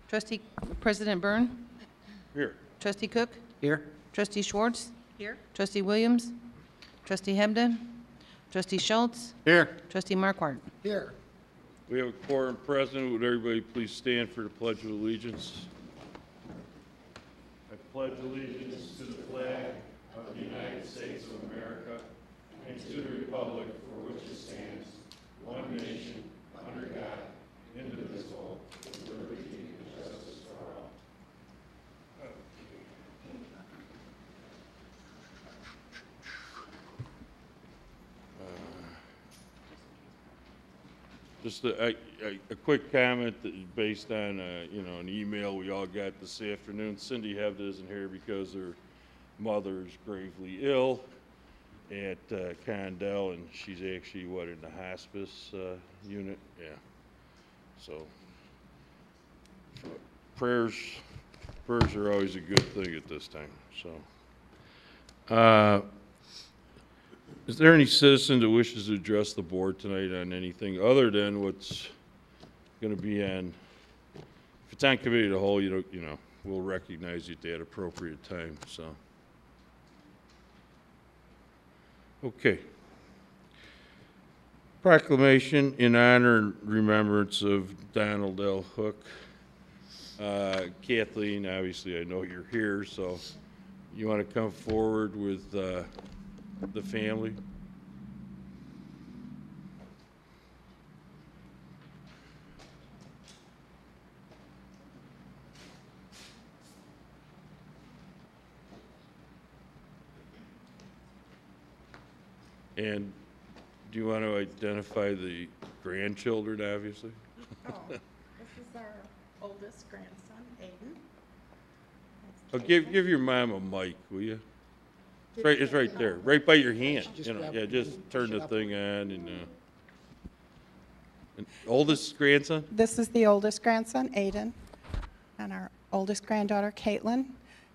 Trustee President Byrne? Here. Trustee Cook? Here. Trustee Schwartz? Here. Trustee Williams? Trustee Hebden? Trustee Schultz? Here. Trustee Markwart? Here. We have a quorum present. Would everybody please stand for the Pledge of Allegiance? I pledge allegiance to the flag of the United States of America and to the republic for which it stands, one nation, under God, indivisible, with liberty and justice for all. Just a quick comment that is based on an email we all got this afternoon. Cindy Hebden isn't here because her mother is gravely ill at Condell, and she's actually in the hospice unit. Yeah. So prayers are always a good thing at this time. So. Is there any citizen that wishes to address the board tonight on anything other than what's going to be on? If it's on committee of the whole, we'll recognize you at that appropriate time. So, okay. Proclamation in honor and remembrance of Donald L. Hook. Kathleen, obviously, I know you're here, so you want to come forward with the family. And do you want to identify the grandchildren, obviously? Oh, this is our oldest grandson, Aiden. Oh, give your mom a mic, will you? It's right there, right by your hand. Yeah, just turn the thing on and oldest grandson? This is the oldest grandson, Aiden, and our oldest granddaughter, Caitlin,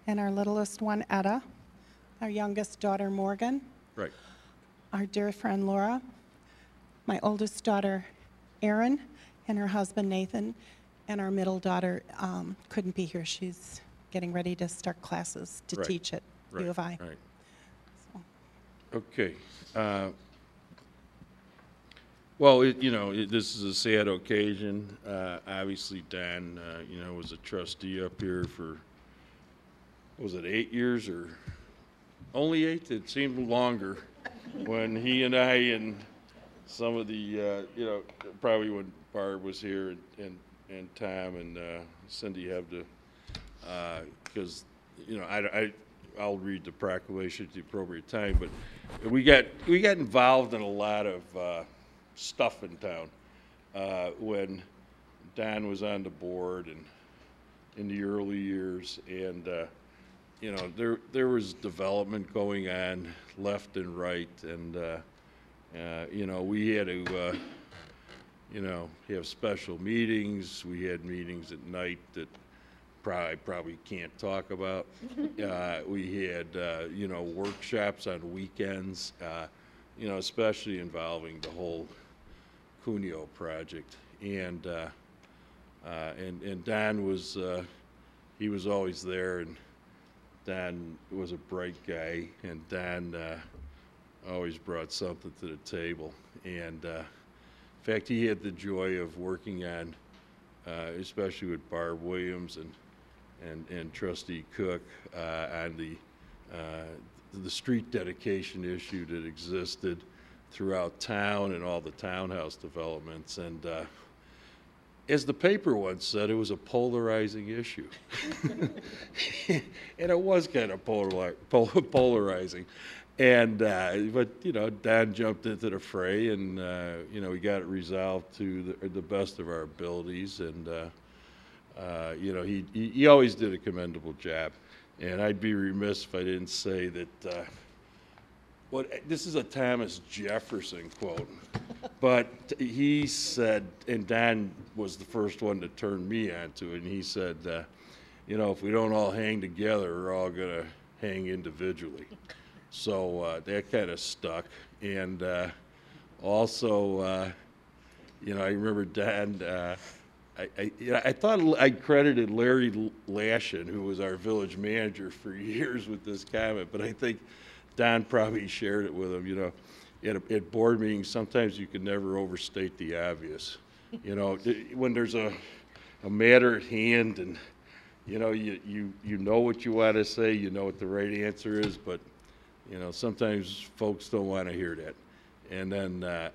and our littlest one, Etta, our youngest daughter, Morgan. Right. Our dear friend, Laura, my oldest daughter, Erin, and her husband, Nathan, and our middle daughter couldn't be here. She's getting ready to start classes to teach at U of I. Right. Okay. Well, this is a sad occasion. Obviously, Dan, was a trustee up here for, was it 8 years or only 8? It seemed longer when he and I and some of the, probably when Barb was here and Tom and Cindy have to, because, I'll read the proclamation at the appropriate time, but we got involved in a lot of stuff in town when Don was on the board and in the early years, and there was development going on left and right, and we had to have special meetings. We had meetings at night that probably can't talk about. We had, workshops on weekends, especially involving the whole Cuneo project. And Don was, he was always there, and Don was a bright guy, and Don always brought something to the table. And in fact, he had the joy of working on, especially with Barb Williams and Trustee Cook, on the street dedication issue that existed throughout town and all the townhouse developments. And as the paper once said, it was a polarizing issue. And it was kind of polarizing. And but Don jumped into the fray, and we got it resolved to the best of our abilities. And he always did a commendable job. And I'd be remiss if I didn't say that. This is a Thomas Jefferson quote, but he said, and Don was the first one to turn me onto it. And he said, if we don't all hang together, we're all gonna hang individually. So that kind of stuck. And also, I remember Don, I thought I credited Larry Lashin, who was our village manager for years, with this comment, but I think Don probably shared it with him. You know, at board meetings, sometimes you can never overstate the obvious. You know, when there's a matter at hand, and you know what you want to say, you know what the right answer is, but you know, sometimes folks don't want to hear that. And then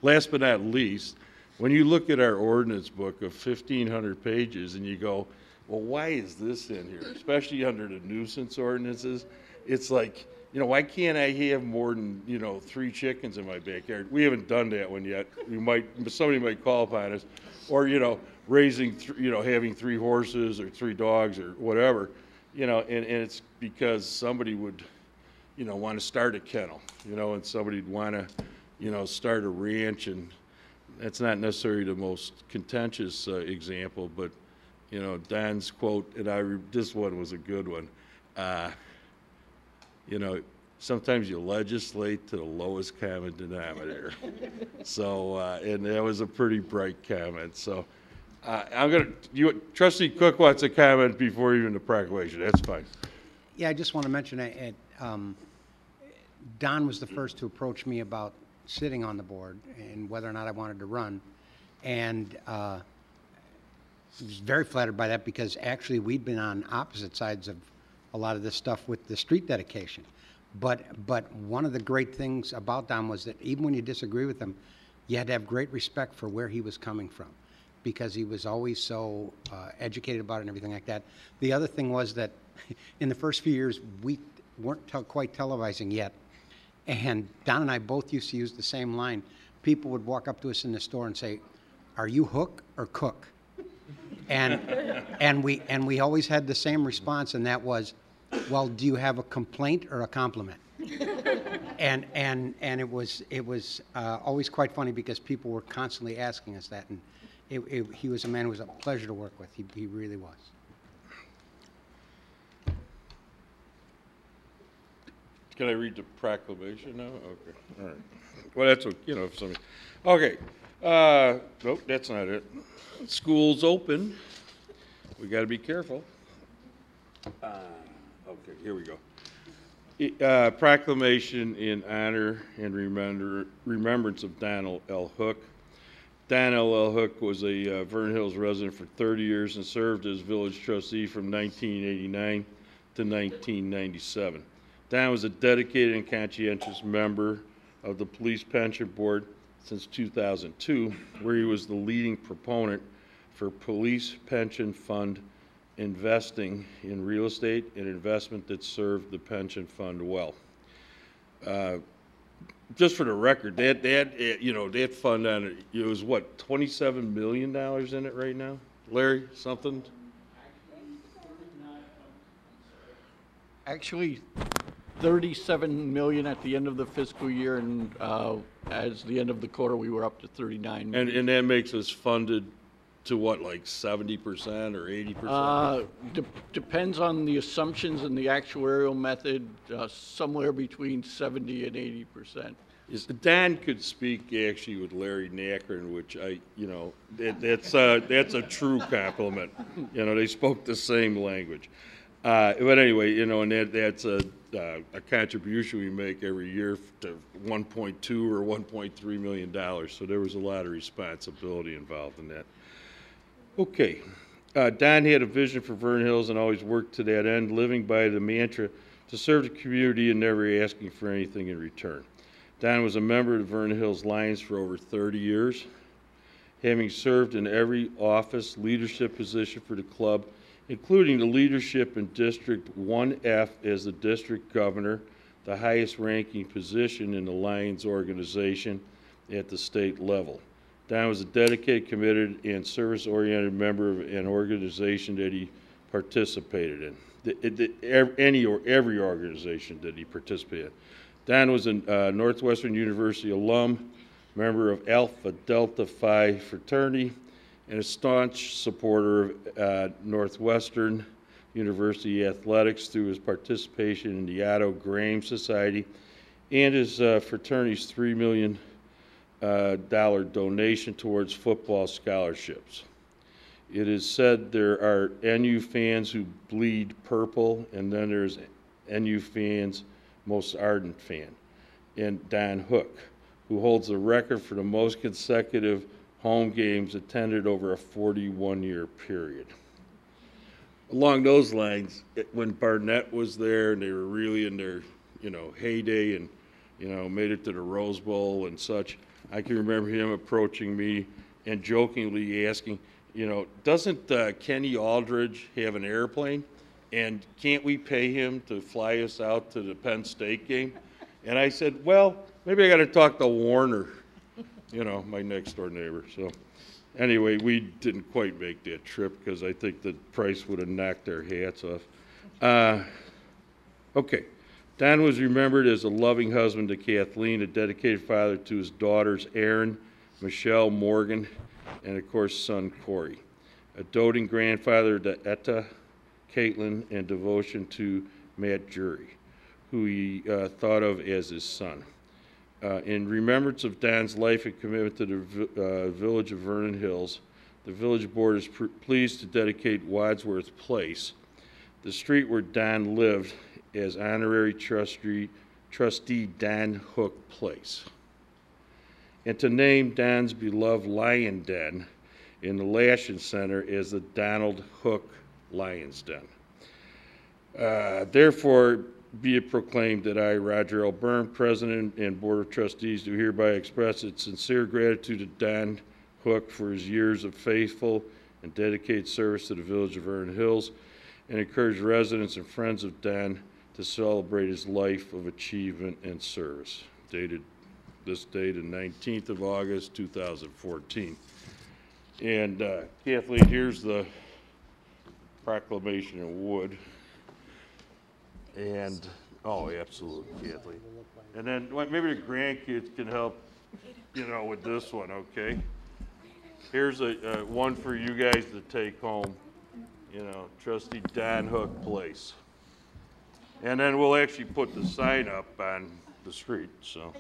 last but not least, when you look at our ordinance book of 1,500 pages and you go, well, why is this in here? Especially under the nuisance ordinances, it's like, you know, why can't I have more than, 3 chickens in my backyard? We haven't done that one yet. Somebody might call upon us, or, raising, having 3 horses or 3 dogs or whatever, and it's because somebody would, want to start a kennel, and somebody'd want to, start a ranch, and that's not necessarily the most contentious example, but, Don's quote, and this one was a good one. Sometimes you legislate to the lowest common denominator. So, and that was a pretty bright comment. So, Trustee Cook wants a comment before even the proclamation. That's fine. Yeah, I just want to mention Don was the first to approach me about sitting on the board and whether or not I wanted to run. And I was very flattered by that, because actually we'd been on opposite sides of a lot of this stuff with the street dedication. But one of the great things about Don was that even when you disagree with him, you had to have great respect for where he was coming from, because he was always so educated about it and everything like that. The other thing was that in the first few years, we weren't quite televising yet, and Don and I both used to use the same line. People would walk up to us in the store and say, "Are you Hook or Cook?" And we always had the same response, and that was, "Well, do you have a complaint or a compliment?" and it was always quite funny, because people were constantly asking us that, and he was a man who was a pleasure to work with. He really was. Can I read the proclamation now? Okay, all right. Well, that's what, if somebody. Okay. Nope, that's not it. School's open. We got to be careful. Okay, here we go. Proclamation in honor and remembrance of Donald L. Hook. Donald L. Hook was a Vernon Hills resident for 30 years and served as village trustee from 1989 to 1997. Don was a dedicated and conscientious member of the Police Pension Board since 2002, where he was the leading proponent for police pension fund investing in real estate and investment that served the pension fund well. Just for the record, that fund on it was what, $27 million in it right now? Larry, something? Actually, 37 million at the end of the fiscal year, and as the end of the quarter, we were up to 39 million. And that makes us funded to what, like 70% or 80%? Depends on the assumptions and the actuarial method, somewhere between 70 and 80%. Dan could speak actually with Larry Nacron, which that's a true compliment. They spoke the same language. But anyway, and that's a contribution we make every year to 1.2 or 1.3 million dollars. So there was a lot of responsibility involved in that. Okay, Don had a vision for Vernon Hills and always worked to that end, living by the mantra to serve the community and never asking for anything in return. Don was a member of the Vernon Hills Lions for over 30 years, having served in every office, leadership position for the club, including the leadership in District 1F as the district governor, the highest ranking position in the Lions organization at the state level. Don was a dedicated, committed, and service-oriented member of an organization that he participated in. Every organization that he participated in. Don was a Northwestern University alum, member of Alpha Delta Phi fraternity, and a staunch supporter of Northwestern University athletics through his participation in the Otto Graham Society and his fraternity's $3 million dollar donation towards football scholarships. It is said there are NU fans who bleed purple, and then there's NU fans' most ardent fan, and Don Hook, who holds the record for the most consecutive home games attended over a 41-year period. Along those lines, when Barnett was there and they were really in their, heyday and, made it to the Rose Bowl and such, I can remember him approaching me and jokingly asking, doesn't Kenny Aldridge have an airplane? And can't we pay him to fly us out to the Penn State game? And I said, well, maybe I got to talk to Warner, my next door neighbor. So anyway, we didn't quite make that trip because I think the price would have knocked our hats off. Okay. Don was remembered as a loving husband to Kathleen, a dedicated father to his daughters Aaron, Michelle, Morgan, and of course son Corey. A doting grandfather to Etta, Caitlin, and devotion to Matt Jury, who he thought of as his son. In remembrance of Don's life and commitment to the village of Vernon Hills, the village board is pleased to dedicate Wadsworth Place, the street where Don lived, as honorary trustee Don Hook Place, and to name Don's beloved Lion Den in the Lashin Center as the Donald Hook Lion's Den. Therefore, be it proclaimed that I, Roger L. Byrne, President and Board of Trustees, do hereby express its sincere gratitude to Don Hook for his years of faithful and dedicated service to the village of Vernon Hills, and encourage residents and friends of Don to celebrate his life of achievement and service. Dated this date, the 19th of August, 2014. And Kathleen, here's the proclamation in wood. And, oh, absolutely, Kathleen. And then maybe the grandkids can help, with this one, okay? Here's a one for you guys to take home, Trustee Don Hook Place. And then we'll actually put the sign up on the street, so.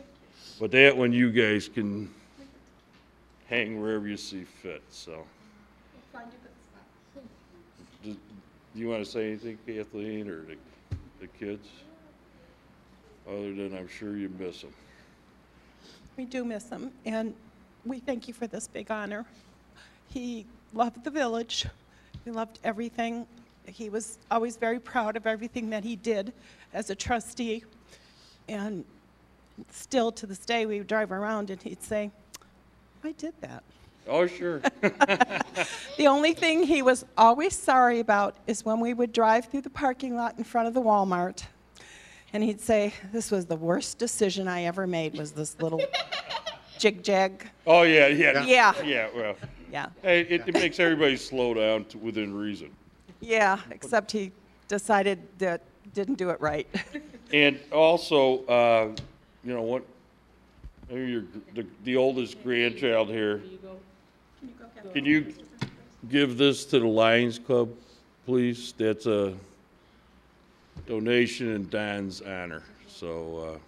But that one you guys can hang wherever you see fit, so. Do you want to say anything, Kathleen, or the kids? Other than I'm sure you miss them. We do miss him, and we thank you for this big honor. He loved the village. He loved everything. He was always very proud of everything that he did as a trustee. And still to this day, we would drive around and he'd say, I did that. Oh, sure. The only thing he was always sorry about is when we would drive through the parking lot in front of the Walmart. And he'd say, this was the worst decision I ever made, was this little jig-jag. Oh, yeah. Yeah. Well, Yeah. hey, it makes everybody slow down within reason. Yeah, except he decided that didn't do it right. And also, what? Maybe you're the oldest grandchild here. Can you give this to the Lions Club, please? That's a donation in Don's honor. So,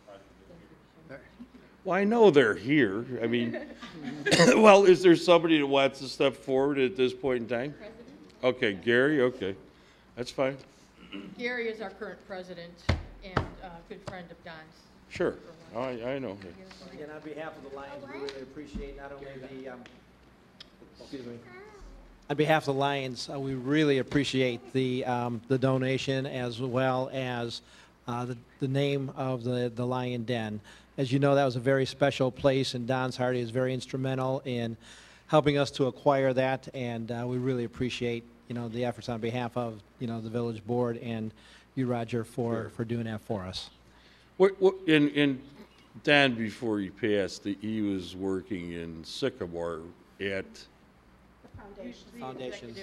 well, I know they're here. I mean, well, is there somebody that wants to step forward at this point in time? Okay, Gary, okay. That's fine. Gary is our current president and a good friend of Don's. Sure, I know. Again, on behalf of the Lions, we really appreciate not only the, excuse me. On behalf of the Lions, we really appreciate the donation as well as the name of the Lion Den. As you know, that was a very special place, and Don's Hardy is very instrumental in helping us to acquire that, and we really appreciate the efforts on behalf of the village board and you, Roger, for doing that for us. In Dan, before he passed, he was working in Sycamore at Foundations.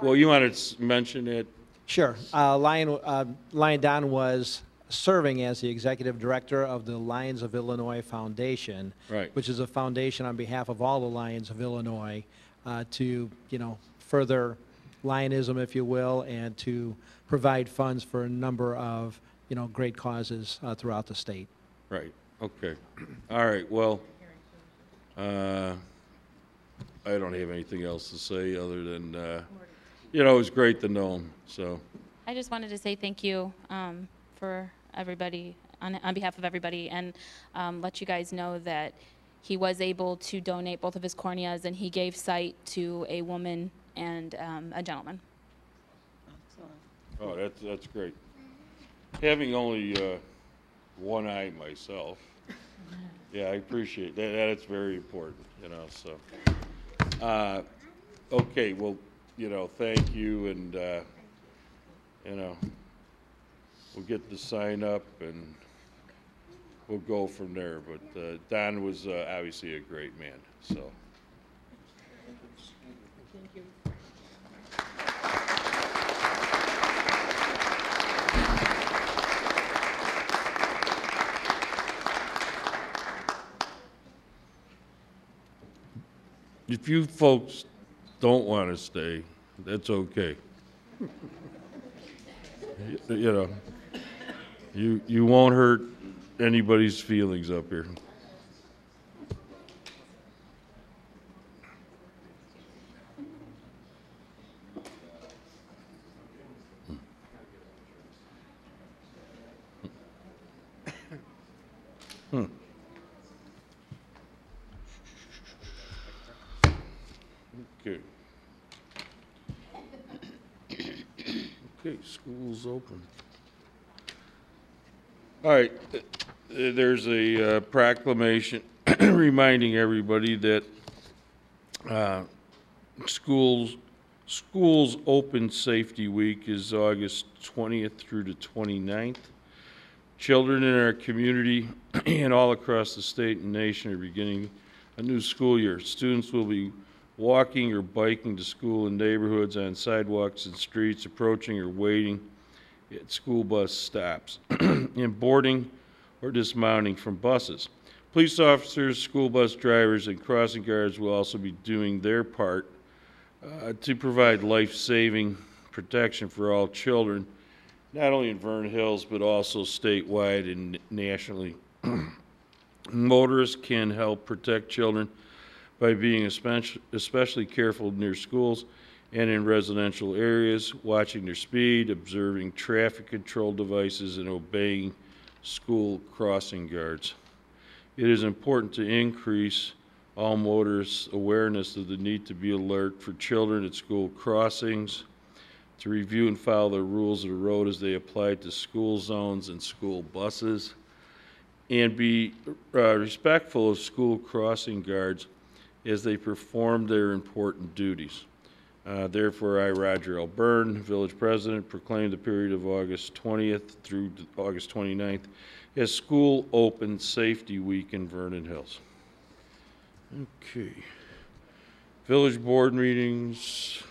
well, you want to mention it? Sure. Lion Don was serving as the executive director of the Lions of Illinois Foundation, Right. which is a foundation on behalf of all the Lions of Illinois to further Lionism, if you will, and to provide funds for a number of great causes throughout the state. Right. Okay. All right. Well, I don't have anything else to say other than, you know, it was great to know him, so. I just wanted to say thank you for everybody, on behalf of everybody, and let you guys know that he was able to donate both of his corneas, and he gave sight to a woman and a gentleman. Oh, that's great. Having only one eye myself, yeah, I appreciate that. That's very important, you know, so. Okay, well, you know, thank you, and, you know, we'll get the sign up, and we'll go from there. But Don was obviously a great man, so. Thank you. If you folks don't want to stay, that's okay. You know, you won't hurt anybody's feelings up here. Okay. Okay, school's open. All right, there's a proclamation reminding everybody that schools Open Safety Week is August 20th through the 29th. Children in our community and all across the state and nation are beginning a new school year. Students will be walking or biking to school in neighborhoods, on sidewalks and streets, approaching or waiting at school bus stops, and boarding or dismounting from buses. Police officers, school bus drivers, and crossing guards will also be doing their part to provide life-saving protection for all children, not only in Vernon Hills, but also statewide and nationally. Motorists can help protect children by being especially careful near schools and in residential areas, watching their speed, observing traffic control devices, and obeying school crossing guards. It is important to increase all motorists' awareness of the need to be alert for children at school crossings, to review and follow the rules of the road as they apply to school zones and school buses, and be respectful of school crossing guards as they perform their important duties. Therefore, I, Roger L. Byrne, Village President, proclaim the period of August 20th through August 29th as School Open Safety Week in Vernon Hills. Okay. Village Board meetings,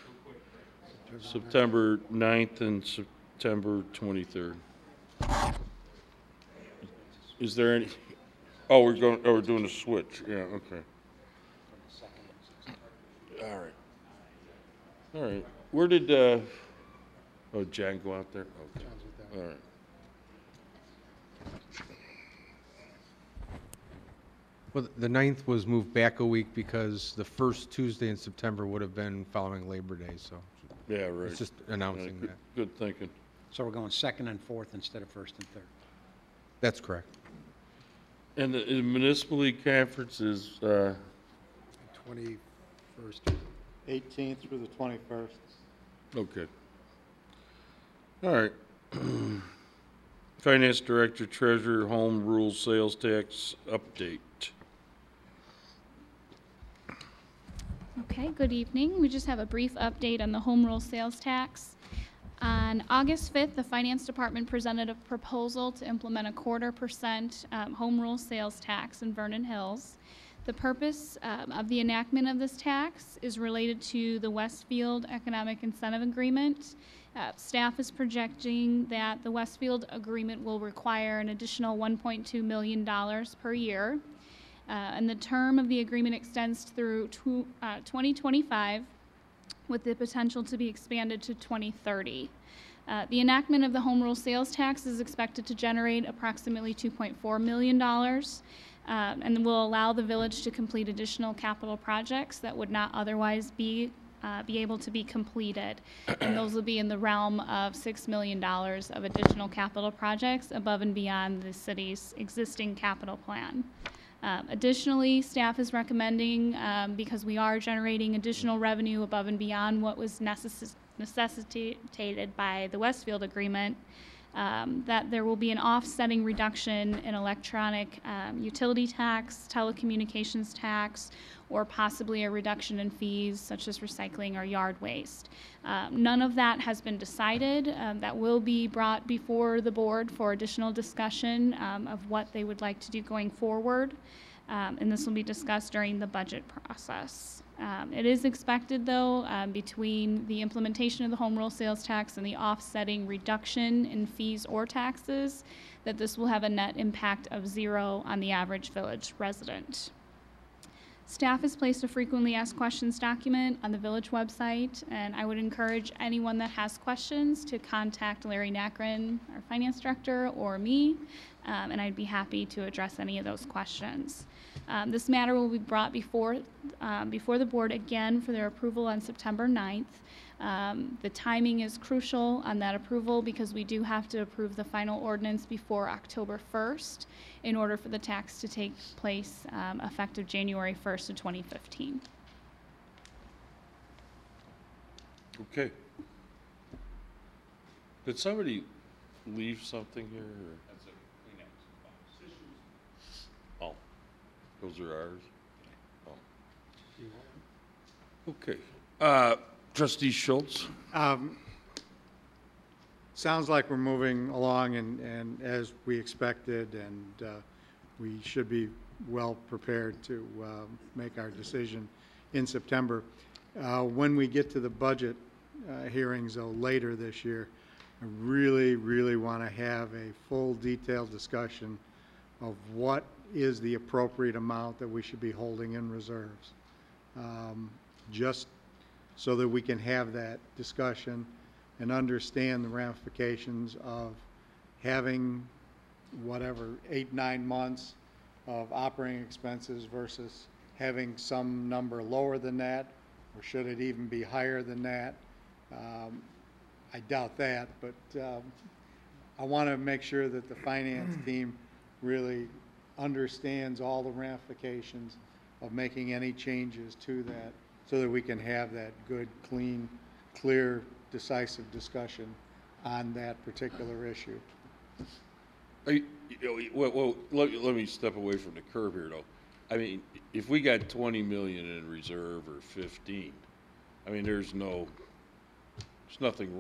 September 9th and September 23rd. Is there any? Oh, we're doing a switch. Yeah, okay. All right. All right. Where did, oh, Jan go out there? Okay. All right. Well, the 9th was moved back a week because the first Tuesday in September would have been following Labor Day, so. Yeah, right. It's just announcing that. Good thinking. So we're going second and fourth instead of first and third. That's correct. And the municipal league conference is, 21st. 18th through the 21st. okay. All right. Finance Director, Treasurer, Home Rule Sales Tax update. Okay, good evening. We just have a brief update on the home rule sales tax. On August 5th, the Finance Department presented a proposal to implement a 0.25% home rule sales tax in Vernon Hills. The purpose of the enactment of this tax is related to the Westfield Economic Incentive Agreement. Staff is projecting that the Westfield Agreement will require an additional $1.2 million per year. And the term of the agreement extends through 2025 with the potential to be expanded to 2030. The enactment of the home rule sales tax is expected to generate approximately $2.4 million. and will allow the village to complete additional capital projects that would not otherwise be able to be completed. And those will be in the realm of $6 million of additional capital projects above and beyond the city's existing capital plan. Additionally, staff is recommending, because we are generating additional revenue above and beyond what was necessitated by the Westfield agreement, that there will be an offsetting reduction in electronic utility tax, telecommunications tax, or possibly a reduction in fees such as recycling or yard waste. None of that has been decided. That will be brought before the board for additional discussion of what they would like to do going forward. And this will be discussed during the budget process. It is expected, though, between the implementation of the home rule sales tax and the offsetting reduction in fees or taxes, that this will have a net impact of 0 on the average village resident. Staff has placed a frequently asked questions document on the village website, and I would encourage anyone that has questions to contact Larry Nakrin, our finance director, or me, and I'd be happy to address any of those questions. This matter will be brought before the board again for their approval on September 9th. The timing is crucial on that approval because we do have to approve the final ordinance before October 1st in order for the tax to take place effective January 1st of 2015. Okay. Did somebody leave something here? Or? That's a Kleenex box. Oh, those are ours? Oh. Okay. Trustee Schultz? Sounds like we're moving along and as we expected, and we should be well prepared to make our decision in September. When we get to the budget hearings, though, later this year, I really want to have a full detailed discussion of what is the appropriate amount that we should be holding in reserves. Just so that we can have that discussion and understand the ramifications of having whatever 8-9 months of operating expenses versus having some number lower than that, or should it even be higher than that? I doubt that, but I want to make sure that the finance team really understands all the ramifications of making any changes to that, so that we can have that good, clean, clear, decisive discussion on that particular issue. Well, let me step away from the curve here, though. I mean, if we got 20 million in reserve or 15, I mean, there's nothing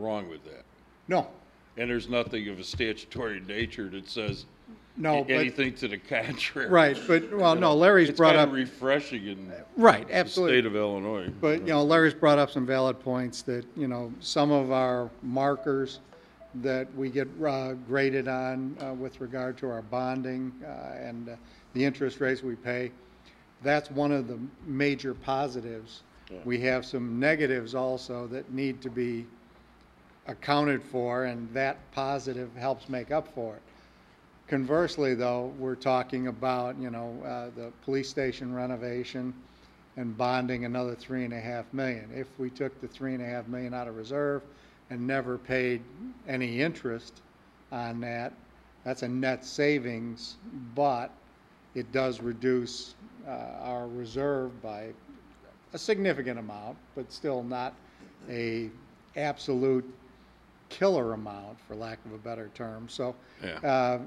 wrong with that. No. And there's nothing of a statutory nature that says no, anything to the contrary. Right, but, well, no, Larry's brought up... It's kind of refreshing in right, absolutely. the state of Illinois. But, Larry's brought up some valid points that, some of our markers that we get graded on with regard to our bonding and the interest rates we pay, that's one of the major positives. Yeah. We have some negatives also that need to be accounted for, and that positive helps make up for it. Conversely, though, we're talking about, the police station renovation and bonding another $3.5 million. If we took the $3.5 million out of reserve and never paid any interest on that, that's a net savings, but it does reduce our reserve by a significant amount, but still not a absolute killer amount, for lack of a better term. So yeah.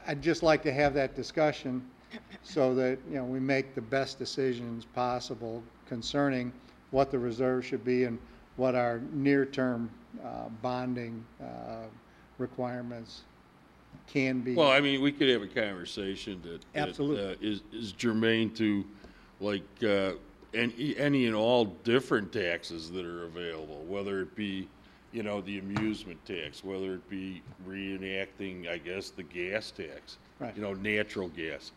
I'd just like to have that discussion so that we make the best decisions possible concerning what the reserve should be and what our near-term bonding requirements can be. Well, I mean, we could have a conversation that absolutely is germane to, like, any and all different taxes that are available, whether it be the amusement tax, whether it be reenacting, I guess, the gas tax, right. Natural gas,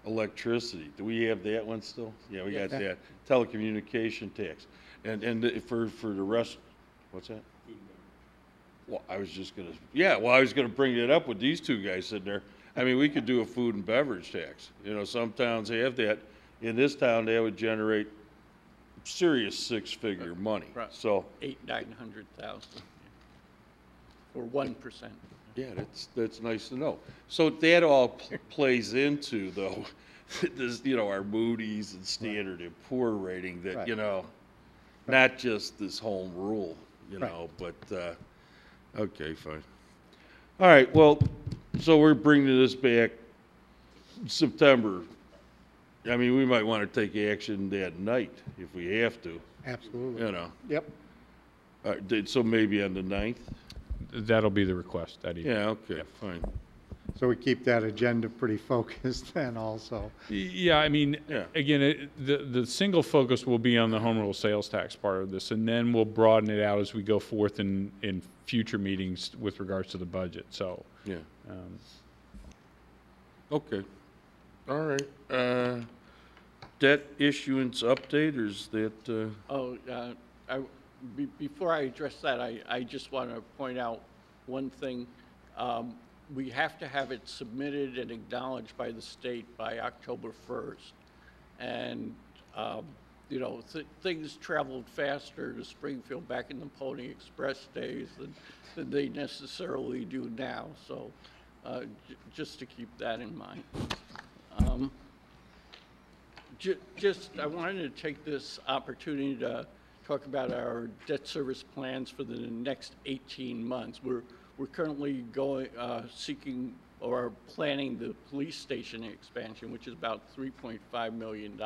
electricity. Do we have that one still? Yeah, we got that. Telecommunication tax. And for the rest, what's that? Well, I was just going to, I was going to bring it up with these two guys sitting there. I mean, we could do a food and beverage tax. You know, some towns have that. In this town, that would generate serious six-figure money. Right. So, 900,000 or 1%. yeah, that's nice to know. So that all plays into, though, this, you know, our Moody's and Standard and Poor rating that, Right. you know, not just this home rule, you Right. know, but, okay, fine. All right, well, so we're bringing this back September. I mean, we might want to take action that night if we have to, Absolutely. you know. Yep. So maybe on the 9th? That'll be the request that evening. Yeah, okay, fine. So we keep that agenda pretty focused then also. Yeah, I mean, Yeah. again, the single focus will be on the home rule sales tax part of this, and then we'll broaden it out as we go forth in future meetings with regards to the budget, so. Yeah. Okay. All right. Debt issuance update, or is that, Before I address that, I just want to point out one thing. We have to have it submitted and acknowledged by the state by October 1st. And, you know, things traveled faster to Springfield back in the Pony Express days than they necessarily do now. So just to keep that in mind. I wanted to take this opportunity to talk about our debt service plans for the next 18 months. We're currently seeking or planning the police station expansion, which is about $3.5 million.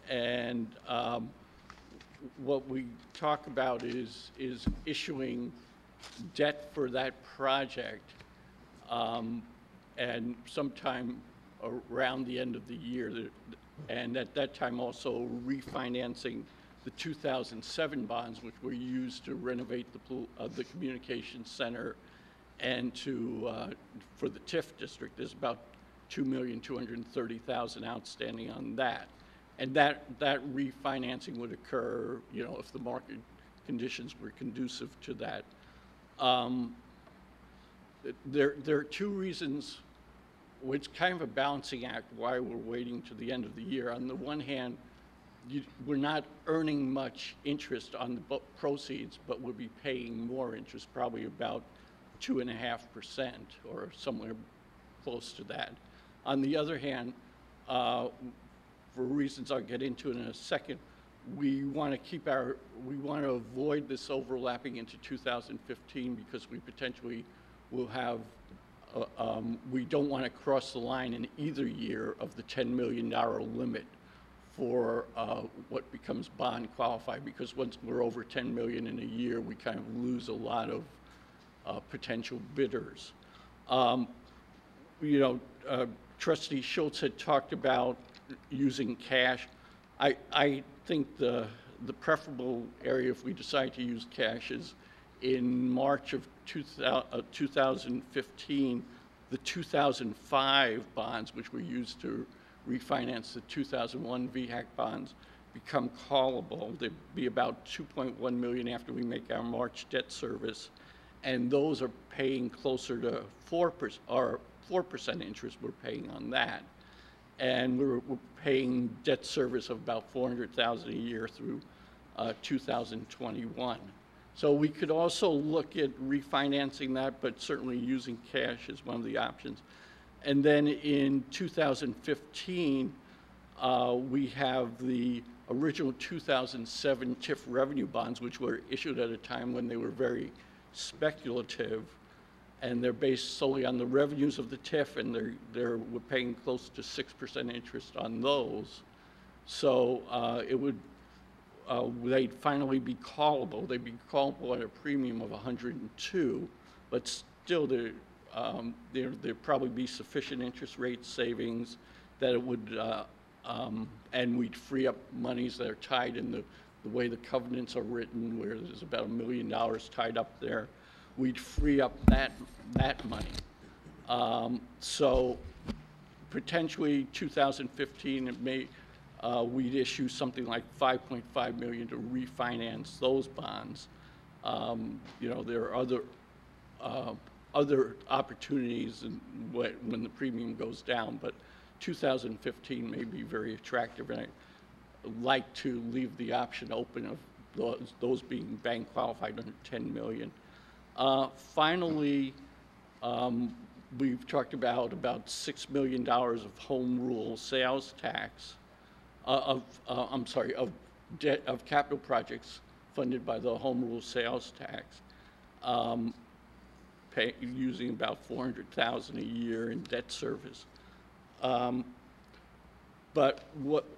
And what we talk about is issuing debt for that project, and sometime around the end of the year, and at that time also refinancing the 2007 bonds, which were used to renovate the communications center and for the TIF district. There's about $2,230,000 outstanding on that. And that refinancing would occur, you know, if the market conditions were conducive to that. There are two reasons, which kind of a balancing act, why we're waiting to the end of the year. On the one hand, we're not earning much interest on the proceeds, but we'll be paying more interest, probably about 2.5% or somewhere close to that. On the other hand, for reasons I'll get into in a second, we want to avoid this overlapping into 2015 because we potentially will have, we don't want to cross the line in either year of the $10 million limit for what becomes bond qualified, because once we're over 10 million in a year, we kind of lose a lot of potential bidders. You know, Trustee Schultz had talked about using cash. I think the preferable area, if we decide to use cash, is in March of 2015, the 2005 bonds, which were used to refinance the 2001 VHAC bonds, become callable. They'd be about 2.1 million after we make our March debt service, and those are paying closer to 4%, or 4% interest we're paying on that. And we're paying debt service of about $400,000 a year through 2021. So we could also look at refinancing that, but certainly using cash is one of the options. And then in 2015, we have the original 2007 TIF revenue bonds, which were issued at a time when they were very speculative, and they're based solely on the revenues of the TIF, and we're paying close to 6% interest on those. So they'd finally be callable. They'd be callable at a premium of 102, but still there'd probably be sufficient interest rate savings that it would, and we'd free up monies that are tied in the way the covenants are written, where there's about $1 million tied up there. We'd free up that money. So potentially 2015, it may, we'd issue something like $5.5 million to refinance those bonds. You know, there are other other opportunities and when the premium goes down, but 2015 may be very attractive, and I'd like to leave the option open of those being bank qualified under 10 million. Finally, we've talked about $6 million of home rule sales tax, of capital projects funded by the home rule sales tax, using about $400,000 a year in debt service. But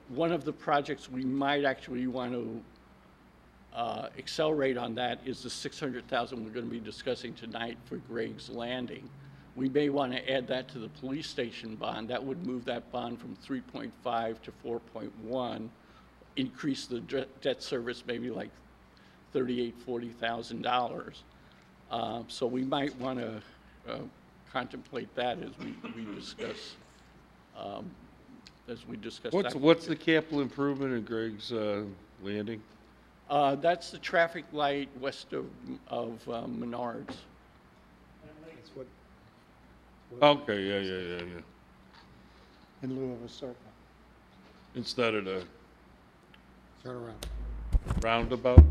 one of the projects we might actually want to accelerate on that is the $600,000 we're going to be discussing tonight for Gregg's Landing. We may want to add that to the police station bond. That would move that bond from 3.5 to 4.1, increase the debt service maybe like $38,000, $40,000. So we might want to contemplate that as we discuss. What's the capital improvement in Gregg's Landing? That's the traffic light west of Menards. Okay, yeah. In lieu of a circle. Instead of the Turn around. roundabout?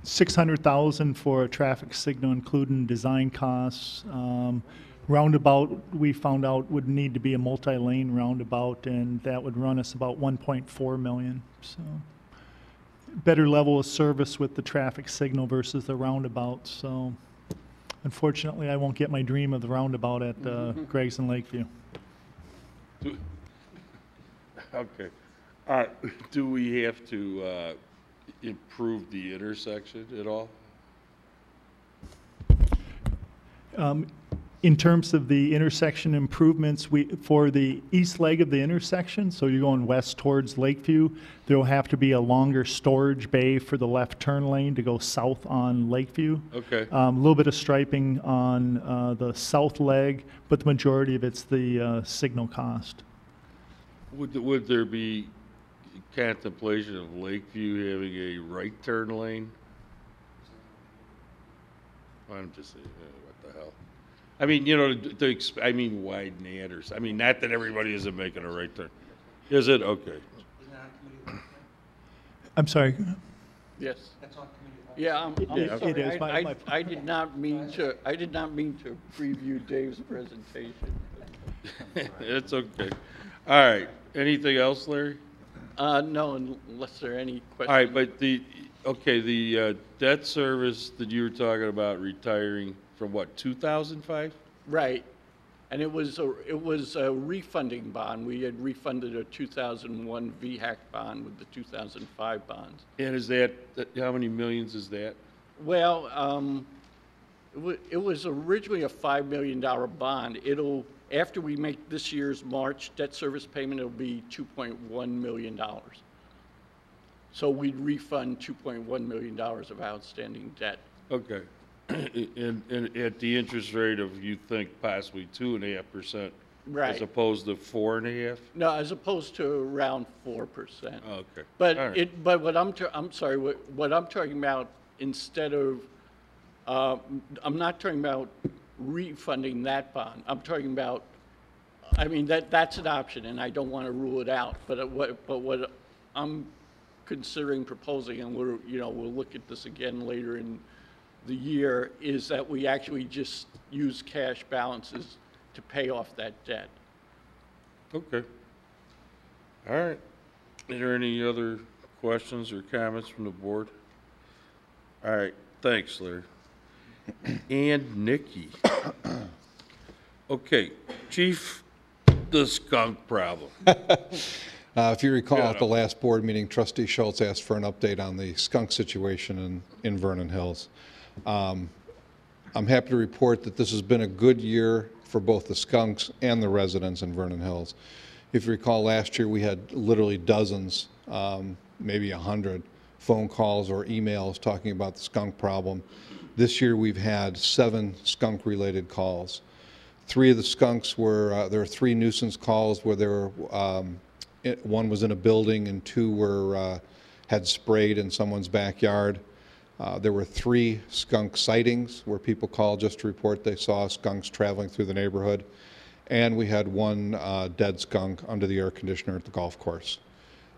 600,000 for a traffic signal, including design costs. Roundabout, we found out, would need to be a multi-lane roundabout, and that would run us about 1.4 million. So, better level of service with the traffic signal versus the roundabout. So, unfortunately, I won't get my dream of the roundabout at Gregg's in Lakeview. Okay. Do we have to improve the intersection at all? In terms of the intersection improvements, for the east leg of the intersection, so you're going west towards Lakeview, there will have to be a longer storage bay for the left turn lane to go south on Lakeview. Okay. A little bit of striping on the south leg, but the majority of it's the signal cost. Would there be contemplation of Lakeview having a right turn lane? I'm just saying, what the hell? I mean, you know, widen that, or I mean, not that everybody isn't making a right turn. Is it? Okay. I'm sorry. Yes. Yeah, I'm sorry. It is. I did not mean to preview Dave's presentation. It's okay. All right. Anything else, Larry? No, unless there are any questions. All right, but the debt service that you were talking about retiring from what, 2005? Right, and it was a refunding bond. We had refunded a 2001 VHAC bond with the 2005 bonds. And is that, how many millions is that? Well, it was originally a $5 million bond. After we make this year's March debt service payment, it'll be $2.1 million. So we'd refund $2.1 million of outstanding debt. Okay. And at the interest rate of, you think, possibly 2.5%, right, as opposed to 4.5%? No, as opposed to around 4%. Okay. But right. but what I'm talking about, instead of I'm not talking about refunding that bond. I'm talking about, I mean, that's an option, and I don't want to rule it out. But what I'm considering proposing, and we'll look at this again later in the year, is that we actually just use cash balances to pay off that debt. Okay. All right. Are there any other questions or comments from the board? All right. Thanks, Larry. And Nikki. Okay. Chief, the skunk problem. If you recall, at the last board meeting, Trustee Schultz asked for an update on the skunk situation in Vernon Hills. I'm happy to report that this has been a good year for both the skunks and the residents in Vernon Hills. If you recall, last year we had literally dozens, maybe 100 phone calls or emails talking about the skunk problem. This year we've had 7 skunk-related calls. 3 of the skunks were, there were 3 nuisance calls where there were, one was in a building and 2 were, had sprayed in someone's backyard. There were 3 skunk sightings where people called just to report they saw skunks traveling through the neighborhood. And we had 1 dead skunk under the air conditioner at the golf course.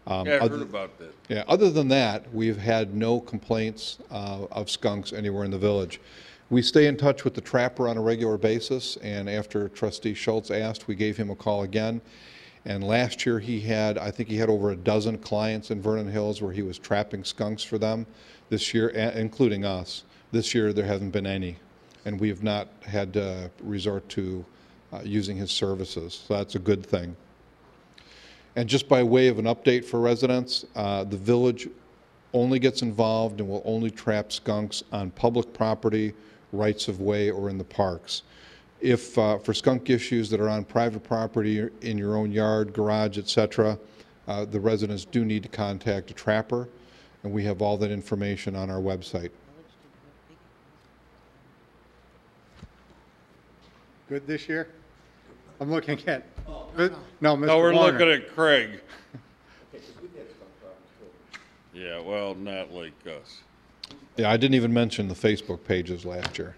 Yeah, I heard about that. Yeah, other than that, we've had no complaints of skunks anywhere in the village. We stay in touch with the trapper on a regular basis, and after Trustee Schultz asked, we gave him a call again. And last year I think he had over a dozen clients in Vernon Hills where he was trapping skunks for them. This year, including us, this year there hasn't been any, and we have not had to resort to using his services, so that's a good thing. And just by way of an update for residents, the village only gets involved and will only trap skunks on public property, rights of way, or in the parks. If for skunk issues that are on private property, in your own yard, garage, etc., the residents do need to contact a trapper, and we have all that information on our website. Good this year? I'm looking at, no, Mr. No, we're Warner. looking at Craig. Yeah, well, not like us. Yeah, I didn't even mention the Facebook pages last year.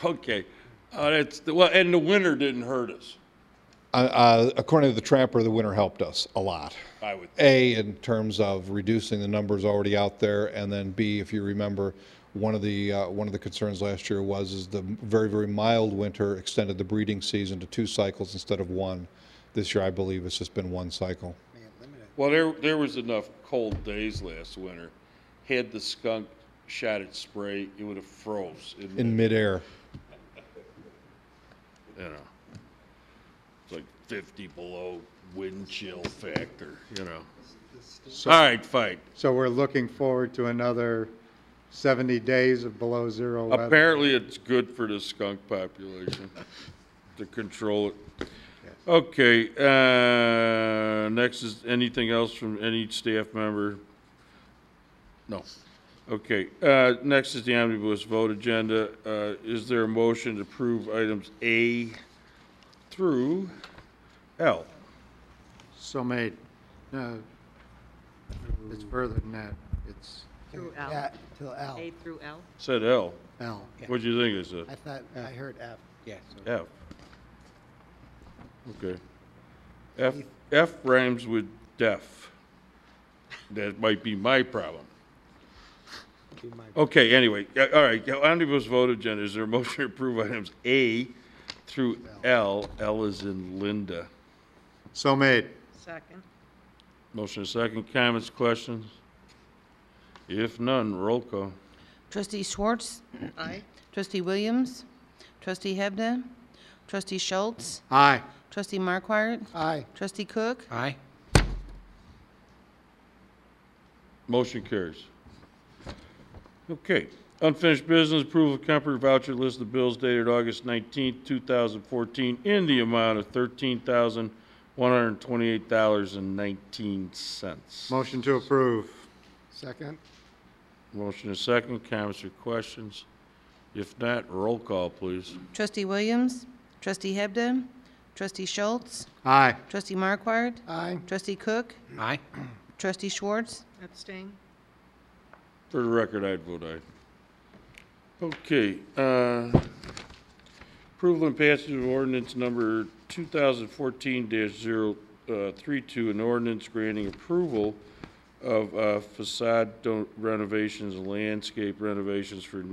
Okay. Well, and the winter didn't hurt us. According to the trapper, the winter helped us a lot. I would. A, in terms of reducing the numbers already out there, and then B, if you remember, one of the concerns last year was the very, very mild winter extended the breeding season to 2 cycles instead of 1. This year, I believe it's just been 1 cycle. Well, there was enough cold days last winter. Had the skunk shot its spray, it would have froze In midair. You know, it's like 50 below wind chill factor, you know. So- All right, fine. So we're looking forward to another 70 days of below zero weather. Apparently, it's good for the skunk population to control it. Okay, next is anything else from any staff member? No. Okay, next is the omnibus vote agenda. Is there a motion to approve items A through L? So made. No, it's further than that. It's Through L. Yeah, till L. A through L. Said L. L. What'd you think it said? I thought, I heard F. Yeah. F. Okay. F rhymes with deaf. That might be my problem. Okay, anyway, all right, omnibus vote agenda. Is there a motion to approve items A through L? L is in Linda. So made. Second. Motion is second. Comments, questions? If none, roll call. Trustee Schwartz? Aye. Trustee Williams? Trustee Hebda? Trustee Schultz? Aye. Trustee Marquardt? Aye. Trustee Cook? Aye. Motion carries. Okay. Unfinished business, approval of company voucher list of bills dated August 19th, 2014 in the amount of $13,128.19. Motion to approve. Second. Motion is second. Comments or questions? If not, roll call, please. Trustee Williams? Trustee Hebda? Trustee Schultz? Aye. Trustee Marquardt? Aye. Trustee Cook? Aye. Trustee Schwartz? Abstain. For the record, I'd vote aye. Okay, approval and passage of ordinance number 2014-032, an ordinance granting approval of facade renovations and landscape renovations for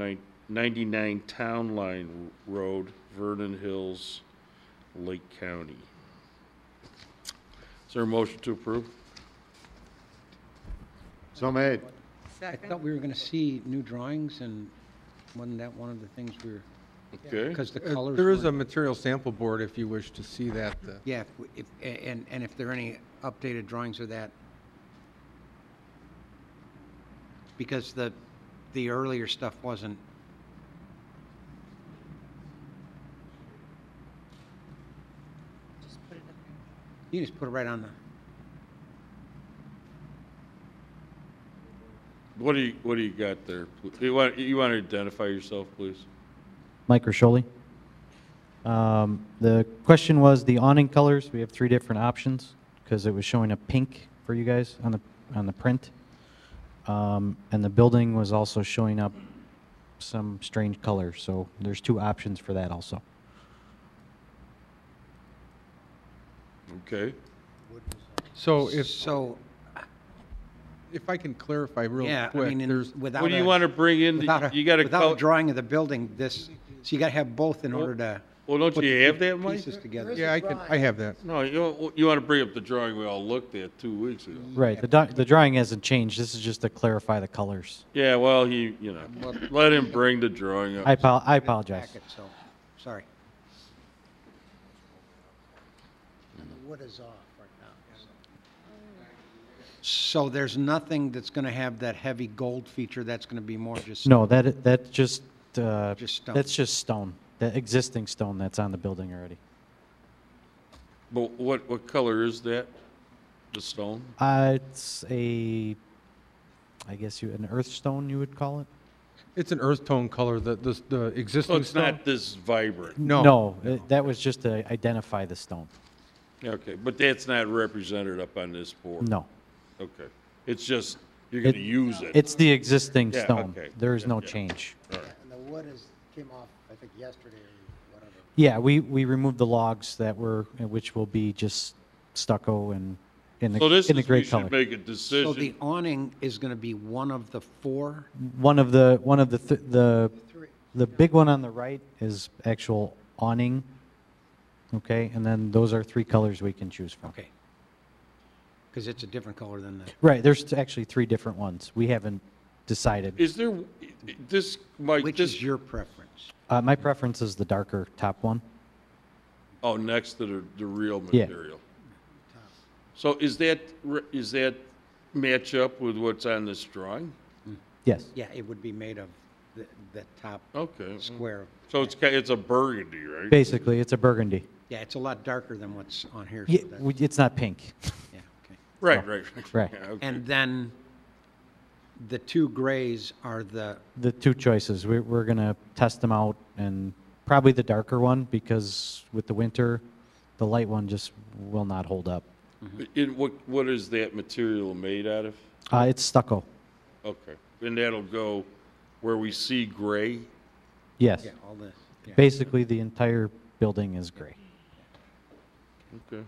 99 Town Line Road, Vernon Hills, Lake County. Is there a motion to approve? So made. I Second. thought we were going to see new drawings, and wasn't that one of the things we were, Okay. because the colors There is a weren't- material sample board if you wish to see that. Yeah, and if there are any updated drawings of that. Because the earlier stuff wasn't. You just put it right on the. What do you got there? You want to identify yourself, please? Mike Rasholi. The question was the awning colors. We have 3 different options because it was showing a pink for you guys on the print. and the building was also showing up some strange colors, so there's 2 options for that also. Okay. So if I can clarify real Yeah, quick, I mean, there's, without What do you a- want to bring in? without a- You got to Without a drawing of the building, so you gotta have both in order to Well, don't put you the have that, Mike? pieces together. yeah, I have that. No, you want to bring up the drawing we all looked at 2 weeks ago. Right, the drawing hasn't changed, this is just to clarify the colors. Yeah, well, let him bring the drawing up. I apologize. Packet, so, sorry. And the wood is off right now. So there's nothing that's gonna have that heavy gold feature, that's gonna be more just. No, that's just stone. that's just stone, the existing stone that's on the building already. But what color is that? The stone? It's I guess an earth stone, you would call it? It's an earth tone color, the existing So it's stone. not this vibrant. No, that was just to identify the stone. Okay, but that's not represented up on this board? No. Okay. It's just, you're going to use it? It's the existing Yeah, stone. okay. There is Yeah, no yeah. change. All right. And the wood came off, I think, yesterday or whatever. Yeah, we removed the logs which will be just stucco and in So this the is, gray we color. should make a So the decision. awning is gonna be one of the 4? The big one on the right is actual awning. Okay, and then those are 3 colors we can choose from. Okay. Because it's a different color than the. Right, there's actually 3 different ones. We haven't decided. Is there, this, Mike, Which this, is your preference? My preference is the darker top one. oh, next to the real Yeah. material. So is that match up with what's on this drawing? Yes. Yeah, it would be made of the top Okay. square. So it's a burgundy, right? Basically, it's a burgundy. Yeah, it's a lot darker than what's on here. Yeah, So that's- it's not pink. yeah, okay. Right, So- right. Right. Yeah, okay. And then the 2 grays are The 2 choices, we're gonna test them out, and probably the darker one, because with the winter, the light one just will not hold up. What is that material made out of? It's stucco. Okay. And that'll go where we see gray? Yes. Yeah, all this. Yeah. Basically, the entire building is gray. Okay.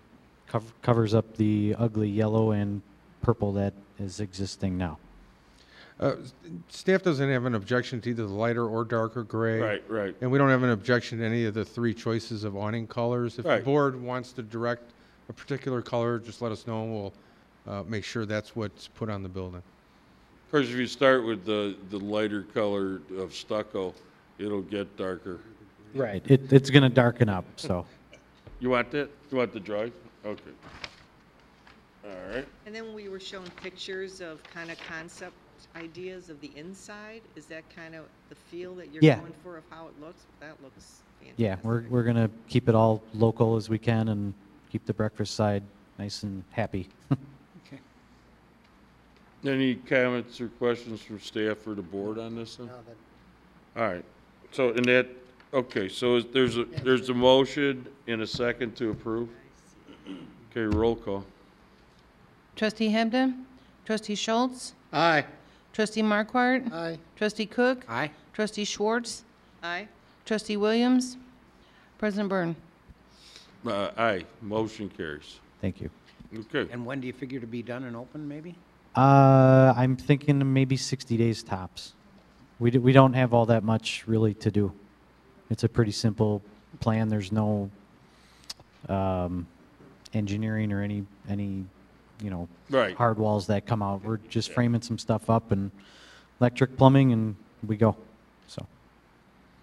Covers up the ugly yellow and purple that is existing now. Staff doesn't have an objection to either the lighter or darker gray. Right. And we don't have an objection to any of the 3 choices of awning colors. If the Right. board wants to direct a particular color, just let us know, and we'll make sure that's what's put on the building. Of course, if you start with the lighter color of stucco, it'll get darker. Right. It's gonna darken up, so. You want that? You want the drawing? Okay. All right. And then we were shown pictures of kind of concept ideas of the inside. Is that kind of the feel that you're Yeah. going for of how it looks? That looks fantastic. Yeah, we're gonna keep it all local as we can and keep the breakfast side nice and happy. Okay. Any comments or questions from staff or the board on this one? Now that All right. So in that, okay, so there's a motion and a second to approve? Okay, roll call. Trustee Hebden? Trustee Schultz? Aye. Trustee Markwart? Aye. Trustee Cook? Aye. Trustee Schwartz? Aye. Trustee Williams? President Byrne? Aye, motion carries. Thank you. Okay. And when do you figure to be done and open, maybe? I'm thinking maybe 60 days tops. We don't have all that much really to do. It's a pretty simple plan. There's no engineering or any Right. hard walls that come out. We're just framing some stuff up and electric, plumbing, and we go. So,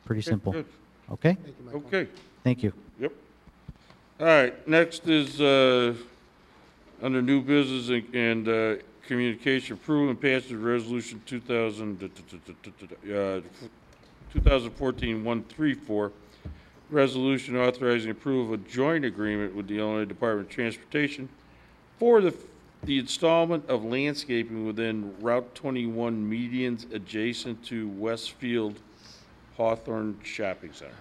pretty simple. Good. Okay? Thank you, Michael. Okay. Thank you. Yep. All right, next is, under new business and communication, approval and passage of resolution 2014-134, resolution authorizing approval of a joint agreement with the Illinois Department of Transportation for the installment of landscaping within Route 21 medians adjacent to Westfield Hawthorn Shopping Center.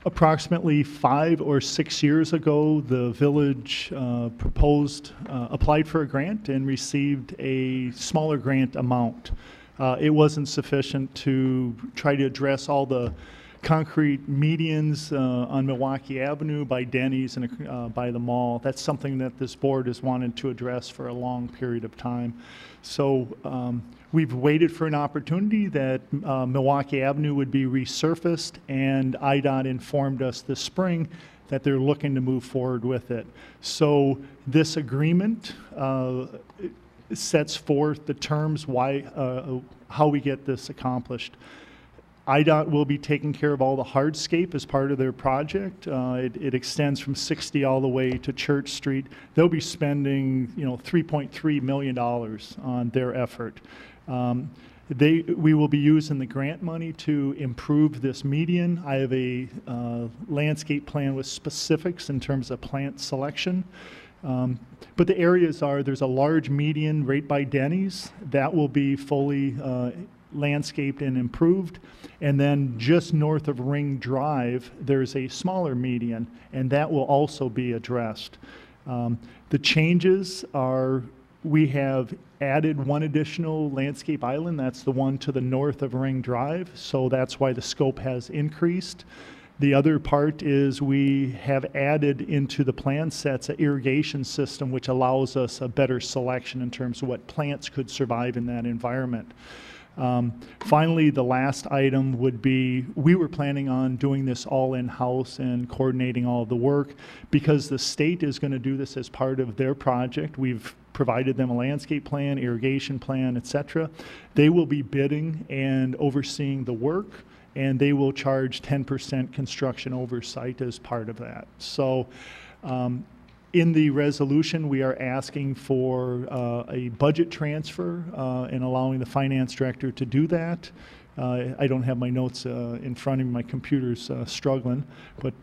Approximately 5 or 6 years ago, the village applied for a grant and received a smaller grant amount. It wasn't sufficient to try to address all the concrete medians on Milwaukee Avenue by Denny's and by the mall. That's something that this board has wanted to address for a long period of time. So we've waited for an opportunity that Milwaukee Avenue would be resurfaced, and IDOT informed us this spring that they're looking to move forward with it. So this agreement sets forth the terms how we get this accomplished. IDOT will be taking care of all the hardscape as part of their project. It extends from 60 all the way to Church Street. They'll be spending, $3.3 million on their effort. We will be using the grant money to improve this median. I have a landscape plan with specifics in terms of plant selection. But the areas there's a large median right by Denny's. That will be fully landscaped and improved. And then just north of Ring Drive, there's a smaller median, and that will also be addressed. The changes are, we have added one additional landscape island. That's the one to the north of Ring Drive, so that's why the scope has increased. The other part is we have added into the plan sets an irrigation system which allows us a better selection in terms of what plants could survive in that environment. Finally, the last item would be, we were planning on doing this all in-house and coordinating all of the work. Because the state is going to do this as part of their project, we've provided them a landscape plan, irrigation plan, etc. They will be bidding and overseeing the work, and they will charge 10% construction oversight as part of that. So in the resolution, we are asking for a budget transfer and allowing the finance director to do that. I don't have my notes in front of me. My computer's struggling, but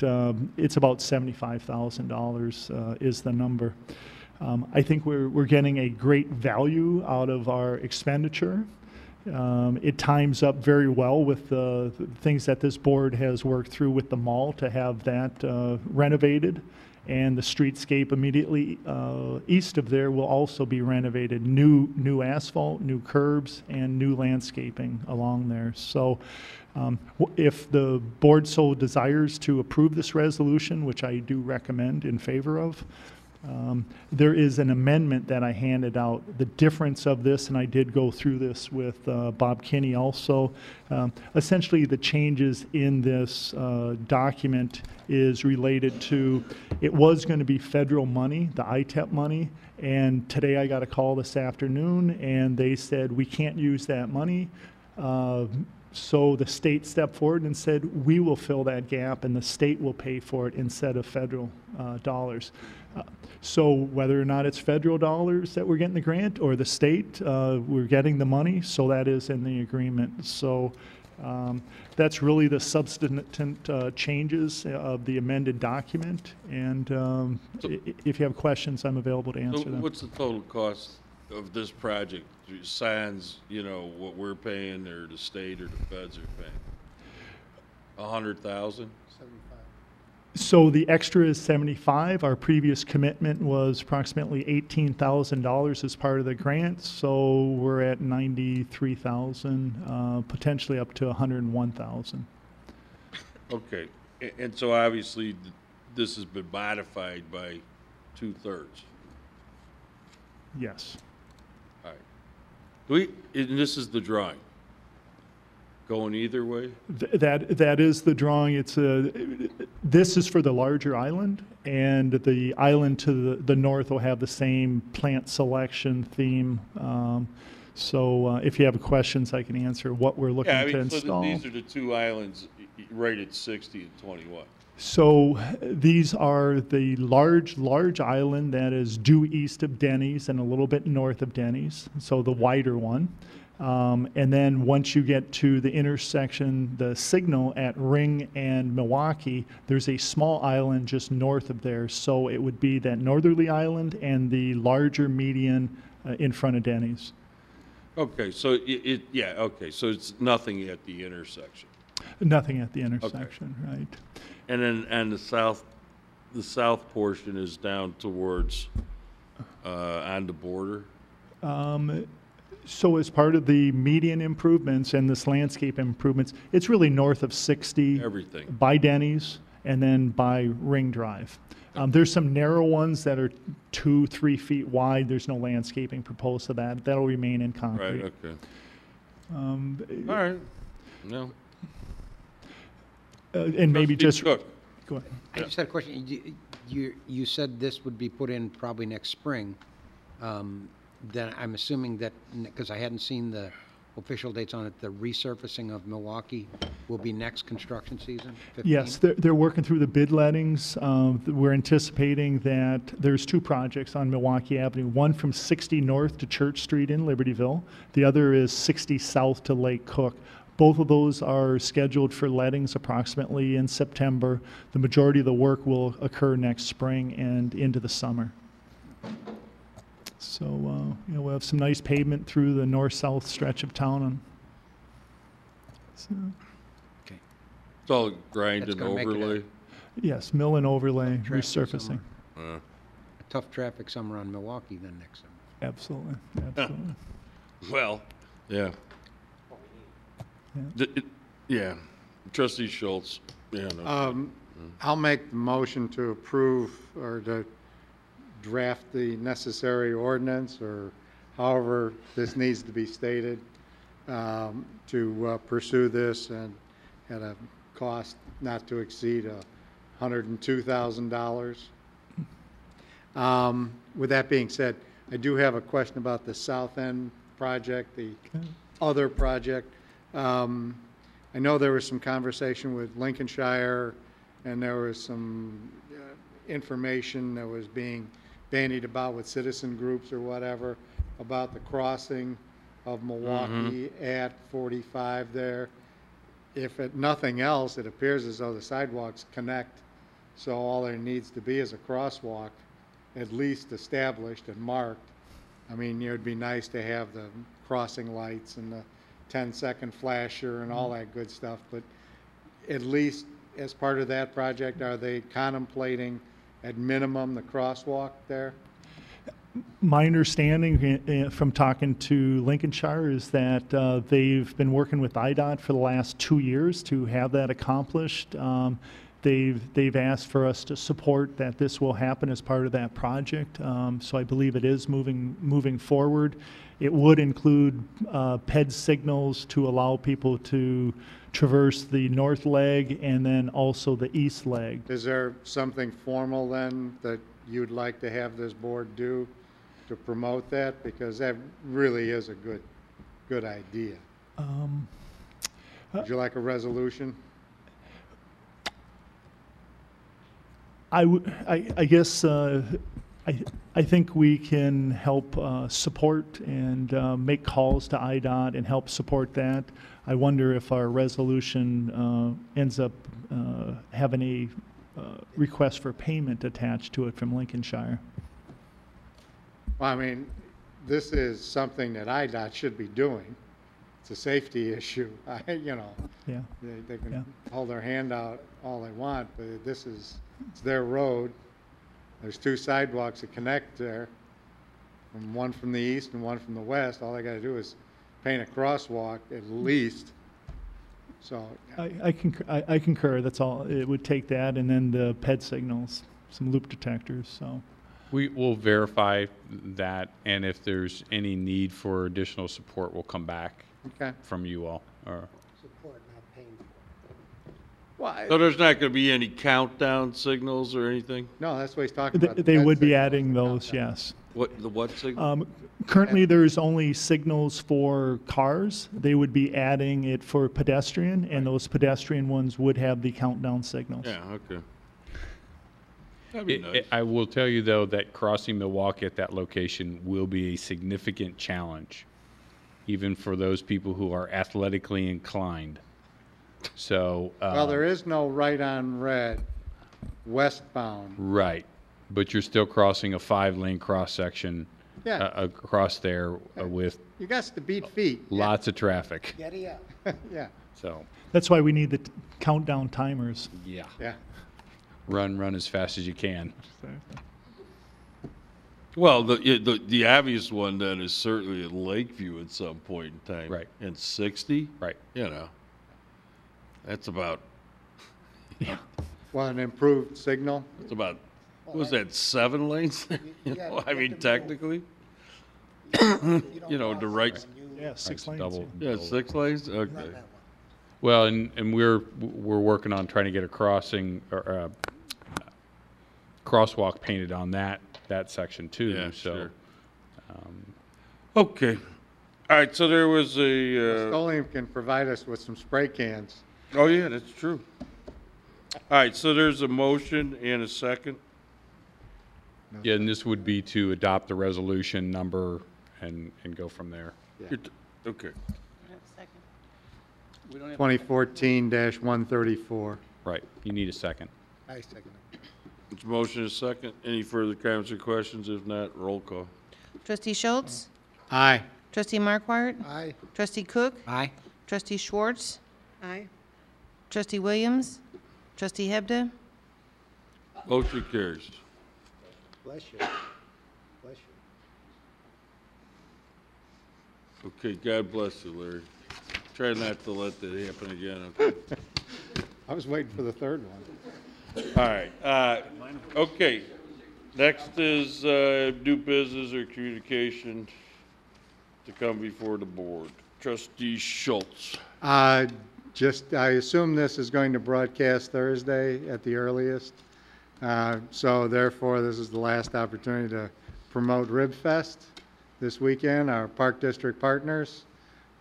it's about $75,000 is the number. I think we're getting a great value out of our expenditure. It times up very well with the things that this board has worked through with the mall to have that renovated. And the streetscape immediately east of there will also be renovated. New asphalt, new curbs, and new landscaping along there. So if the board so desires to approve this resolution, which I do recommend in favor of, there is an amendment that I handed out. The difference of this, and I did go through this with Bob Kinney also, essentially the changes in this document is related to, it was going to be federal money, the ITEP money, and today I got a call this afternoon and they said we can't use that money. So the state stepped forward and said we will fill that gap and the state will pay for it instead of federal dollars. So whether or not it's federal dollars that we're getting the grant or the state, we're getting the money, so that is in the agreement. So that's really the substantive changes of the amended document, and if you have questions, I'm available to answer them. What's the total cost of this project, sans, what we're paying or the state or the feds are paying? 100,000? So the extra is 75. Our previous commitment was approximately $18,000 as part of the grant. So we're at 93,000, potentially up to 101,000. Okay, and so obviously this has been modified by 2/3. Yes. All right. And this is the drawing. Going either way? That is the drawing. It's this is for the larger island, and the island to the north will have the same plant selection theme. So if you have questions, I can answer what we're looking to install. So these are the two islands rated 60 and 21. So these are the large island that is due east of Denny's and a little bit north of Denny's, so the wider one. And then once you get to the intersection, the signal at Ring and Milwaukee, there's a small island just north of there. So it would be that northerly island and the larger median in front of Denny's. Okay, so okay, so it's nothing at the intersection. Nothing at the intersection, right? And then, and the south portion is down towards, on the border? So as part of the median improvements and this landscape improvements, it's really north of 60. Everything. By Denny's and then by Ring Drive. There's some narrow ones that are 2-3 feet wide. There's no landscaping proposed to that. That'll remain in concrete. Right, okay. All right. No. And maybe just. Cook. Go ahead. I just had a question. You said this would be put in probably next spring. Then I'm assuming that, because I hadn't seen the official dates on it, the resurfacing of Milwaukee will be next construction season? 15? Yes, they're working through the bid lettings. We're anticipating that there's 2 projects on Milwaukee Avenue, one from 60 north to Church Street in Libertyville. The other is 60 south to Lake Cook. Both of those are scheduled for lettings approximately in September. The majority of the work will occur next spring and into the summer. So, we'll have some nice pavement through the north-south stretch of town. Okay. It's all grind That's and gonna make it overlay? Yes, mill and overlay, Traffic resurfacing. summer. A tough traffic summer on Milwaukee then next summer. Absolutely, absolutely. Well, yeah. Yeah. Trustee Schultz, yeah. No. I'll make the motion to approve or to draft the necessary ordinance, or however this needs to be stated, to pursue this and at a cost not to exceed $102,000. With that being said, I do have a question about the South End project, the other project. I know there was some conversation with Lincolnshire, and there was some information that was being bandied about with citizen groups or whatever about the crossing of Milwaukee at 45 there. If nothing else, it appears as though the sidewalks connect, so all there needs to be is a crosswalk at least established and marked. I mean, it would be nice to have the crossing lights and the 10-second flasher and all that good stuff, but at least as part of that project, are they contemplating at minimum the crosswalk there? My understanding from talking to Lincolnshire is that they've been working with IDOT for the last 2 years to have that accomplished. They've asked for us to support that this will happen as part of that project. So I believe it is moving forward. It would include PED signals to allow people to traverse the north leg and then also the east leg. Is there something formal then that you'd like to have this board do to promote that? Because that really is a good idea. Would you like a resolution? I guess I think we can help support and make calls to IDOT and help support that. I wonder if our resolution ends up having a request for payment attached to it from Lincolnshire. Well, I mean, this is something that IDOT should be doing. It's a safety issue. Yeah. They can hold their hand out all they want, but it's their road. There's 2 sidewalks that connect there, and one from the east and one from the west. All they got to do is paint a crosswalk at least. So I concur. That's all. It would take that, and then the PED signals, some loop detectors. So we will verify that, and if there's any need for additional support, we'll come back from you all. Support, not paying for. Well, So there's not going to be any countdown signals or anything? no, that's what he's talking about. they would be adding those. Yes. What signal? Currently, there's only signals for cars. They would be adding it for pedestrian, and those pedestrian ones would have the countdown signals. Yeah, okay. That'd be nice. I will tell you, though, that crossing Milwaukee at that location will be a significant challenge, even for those people who are athletically inclined. So, well, there is no right on red westbound. Right, but you're still crossing a 5-lane cross section across there with You got to beat feet. lots of traffic. Giddy up. Yeah. So, That's why we need the countdown timers. yeah. Yeah. Run as fast as you can. Well, the obvious one then is certainly at Lakeview at some point in time. Right. And 60? Right. You know, that's about, Well, an improved signal. it's about, what was that, 7 lanes? You Yeah, know, I you mean, have to move. technically, You you know, the right, Yeah, 6 lanes. Double. yeah, 6 lanes? Okay. Run that one. Well, and we're working on trying to get a crossing or crosswalk painted on that section too. Yeah, so, sure. Okay. All right, so there was a, Rust-Oleum can provide us with some spray cans. oh yeah, that's true. All right, so there's a motion and a second. yeah, and this would be to adopt the resolution number and go from there. Okay. 2014-134. Right. You need a second. I second it. It's motion and a second. Any further comments or questions? If not, roll call. Trustee Schultz? Aye. Trustee Markwart? Aye. Trustee Cook? Aye. Trustee Schwartz? Aye. Trustee Williams? Trustee Hebda? Motion carries. Bless you. Bless you. Okay, God bless you, Larry. Try not to let that happen again, okay? I was waiting for the third one. All right, okay. Next is, new business or communication to come before the board. Trustee Schultz. I assume this is going to broadcast Thursday at the earliest. So therefore, this is the last opportunity to promote Rib Fest this weekend, our Park District partners.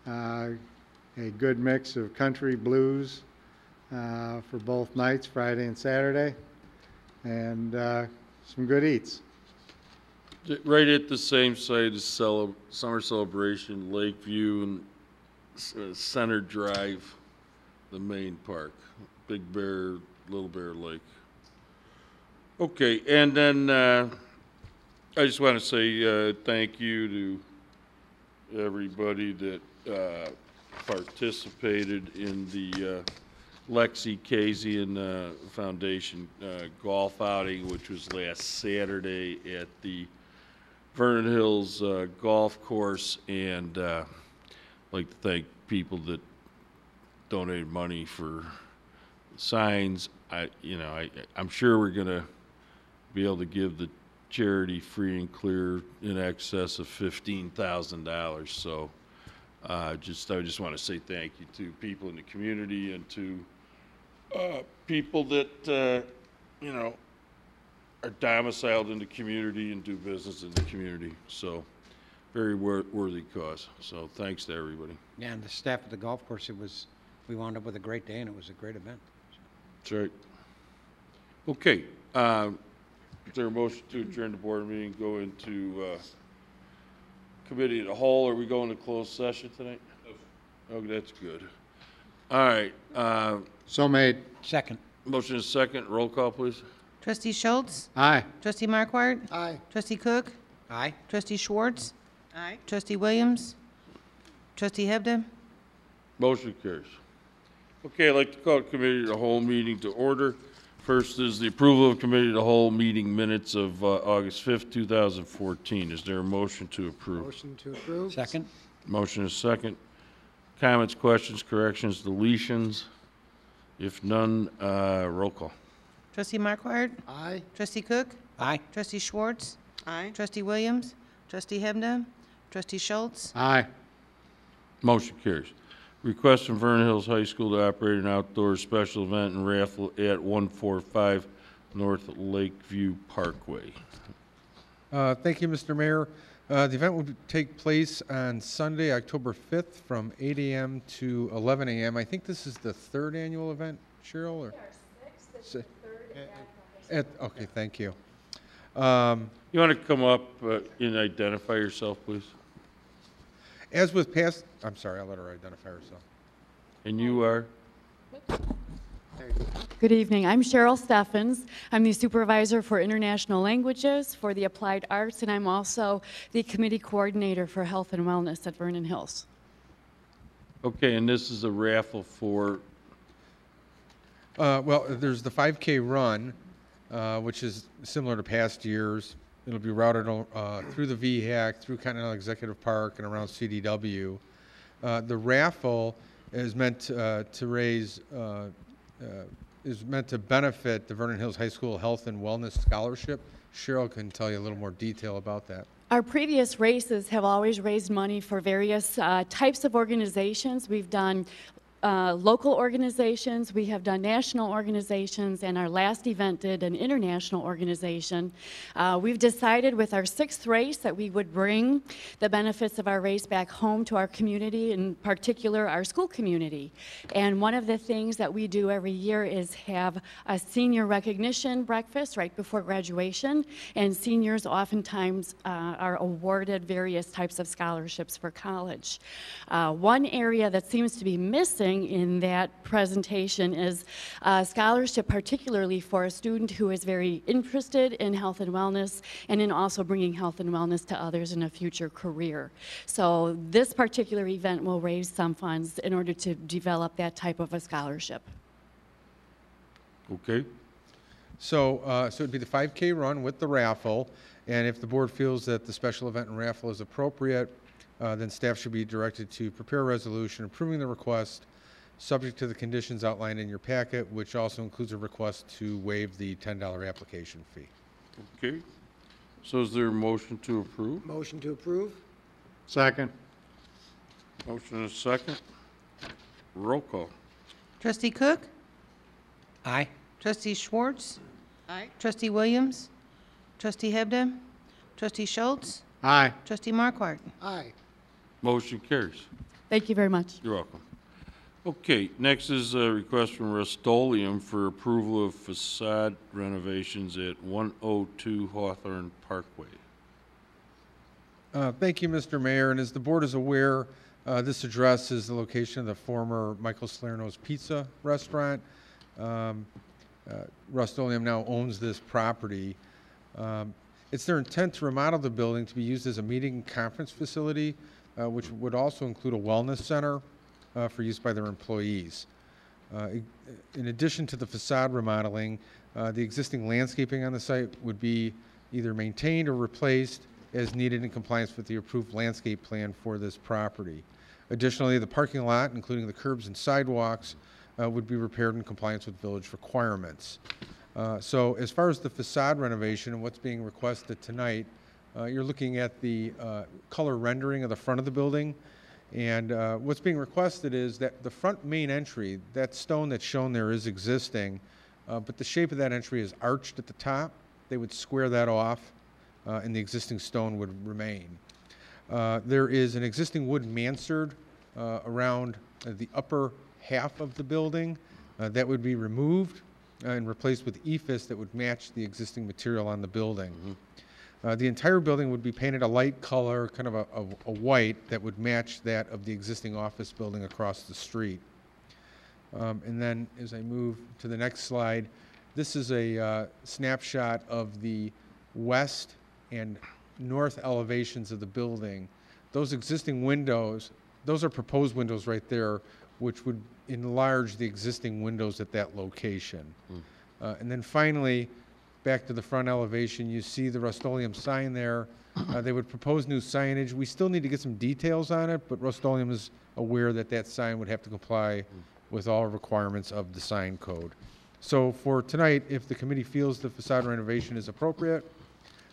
A good mix of country blues for both nights, Friday and Saturday, and some good eats. Right at the same site as Summer Celebration, Lakeview and Center Drive, the main park, Big Bear, Little Bear Lake. Okay, and then I just want to say thank you to everybody that participated in the Lexi Kazian Foundation golf outing, which was last Saturday at the Vernon Hills Golf Course, and I'd like to thank people that donated money for signs. I'm sure we're gonna be able to give the charity free and clear in excess of $15,000. So I just want to say thank you to people in the community and to people that are domiciled in the community and do business in the community. So very worthy cause. So thanks to everybody. Yeah, and the staff at the golf course, we wound up with a great day, and it was a great event. That's right. Okay. Is there a motion to adjourn the board meeting, go into committee of the whole? Are we going to closed session tonight? Oh, that's good. All right. So made. Second. Motion is second. Roll call, please. Trustee Schultz? Aye. Trustee Markwart? Aye. Trustee Cook? Aye. Trustee Schwartz? Aye. Trustee Williams? Trustee Hebda? Motion carries. Okay, I'd like to call the committee of the whole meeting to order. First is the approval of committee of the whole meeting minutes of August 5th, 2014. Is there a motion to approve? Motion to approve. Second. Motion is second. Comments, questions, corrections, deletions? If none, roll call. Trustee Markwart? Aye. Trustee Cook? Aye. Trustee Schwartz? Aye. Trustee Williams? Trustee Hebda? Trustee Schultz? Aye. Motion carries. Request from Vernon Hills High School to operate an outdoor special event and raffle at 145 North Lakeview Parkway. Thank you, Mr. Mayor. The event will take place on Sunday, October 5th from 8 a.m. to 11 a.m. I think this is the third annual event, Cheryl? Or? Okay, thank you. You want to come up and identify yourself, please? As with past, I'm sorry, I'll let her identify herself. And you are? Good evening. I'm Cheryl Steffens. I'm the supervisor for international languages for the applied arts, and I'm also the committee coordinator for health and wellness at Vernon Hills. Okay, and this is a raffle for, Well, there's the 5K run, which is similar to past years. It'll be routed through the VHAC, through Continental Executive Park, and around CDW. The raffle is meant to raise, is meant to benefit the Vernon Hills High School Health and Wellness Scholarship. Cheryl can tell you a little more detail about that. Our previous races have always raised money for various types of organizations. We've done local organizations, we have done national organizations, and our last event did an international organization. We've decided with our 6th race that we would bring the benefits of our race back home to our community, in particular our school community. And one of the things that we do every year is have a senior recognition breakfast right before graduation, and seniors oftentimes are awarded various types of scholarships for college. One area that seems to be missing in that presentation is a scholarship particularly for a student who is very interested in health and wellness and in also bringing health and wellness to others in a future career. So this particular event will raise some funds in order to develop that type of a scholarship. okay? So, so it'd be the 5K run with the raffle, and if the board feels that the special event and raffle is appropriate, then staff should be directed to prepare a resolution approving the request, subject to the conditions outlined in your packet, which also includes a request to waive the $10 application fee. Okay. So is there a motion to approve? Motion to approve? Second. Motion and a second. Roll call. Trustee Cook? Aye. Trustee Schwartz? Aye. Trustee Williams? Trustee Hebden? Trustee Schultz? Aye. Trustee Markwart? Aye. Motion carries. Thank you very much. You're welcome. Okay, next is a request from Rust-Oleum for approval of facade renovations at 102 Hawthorn Pkwy. Thank you, Mr. Mayor, and as the board is aware, this address is the location of the former Michael Salerno's Pizza restaurant. Rust-Oleum now owns this property. It's their intent to remodel the building to be used as a meeting and conference facility, which would also include a wellness center for use by their employees. In addition to the facade remodeling, the existing landscaping on the site would be either maintained or replaced as needed in compliance with the approved landscape plan for this property. Additionally, the parking lot, including the curbs and sidewalks, would be repaired in compliance with village requirements. So as far as the facade renovation and what's being requested tonight, you're looking at the color rendering of the front of the building. And what's being requested is that the front main entry, that stone that's shown there is existing, but the shape of that entry is arched at the top. They would square that off, and the existing stone would remain. There is an existing wood mansard around the upper half of the building that would be removed and replaced with ephes that would match the existing material on the building. The entire building would be painted a light color, kind of a white, that would match that of the existing office building across the street. And then as I move to the next slide, this is a snapshot of the west and north elevations of the building. Those existing windows, those are proposed windows right there, which would enlarge the existing windows at that location. And then finally, back to the front elevation, you see the Rust-Oleum sign there. They would propose new signage. We still need to get some details on it, but Rust-Oleum is aware that that sign would have to comply with all requirements of the sign code. So for tonight, if the committee feels the facade renovation is appropriate,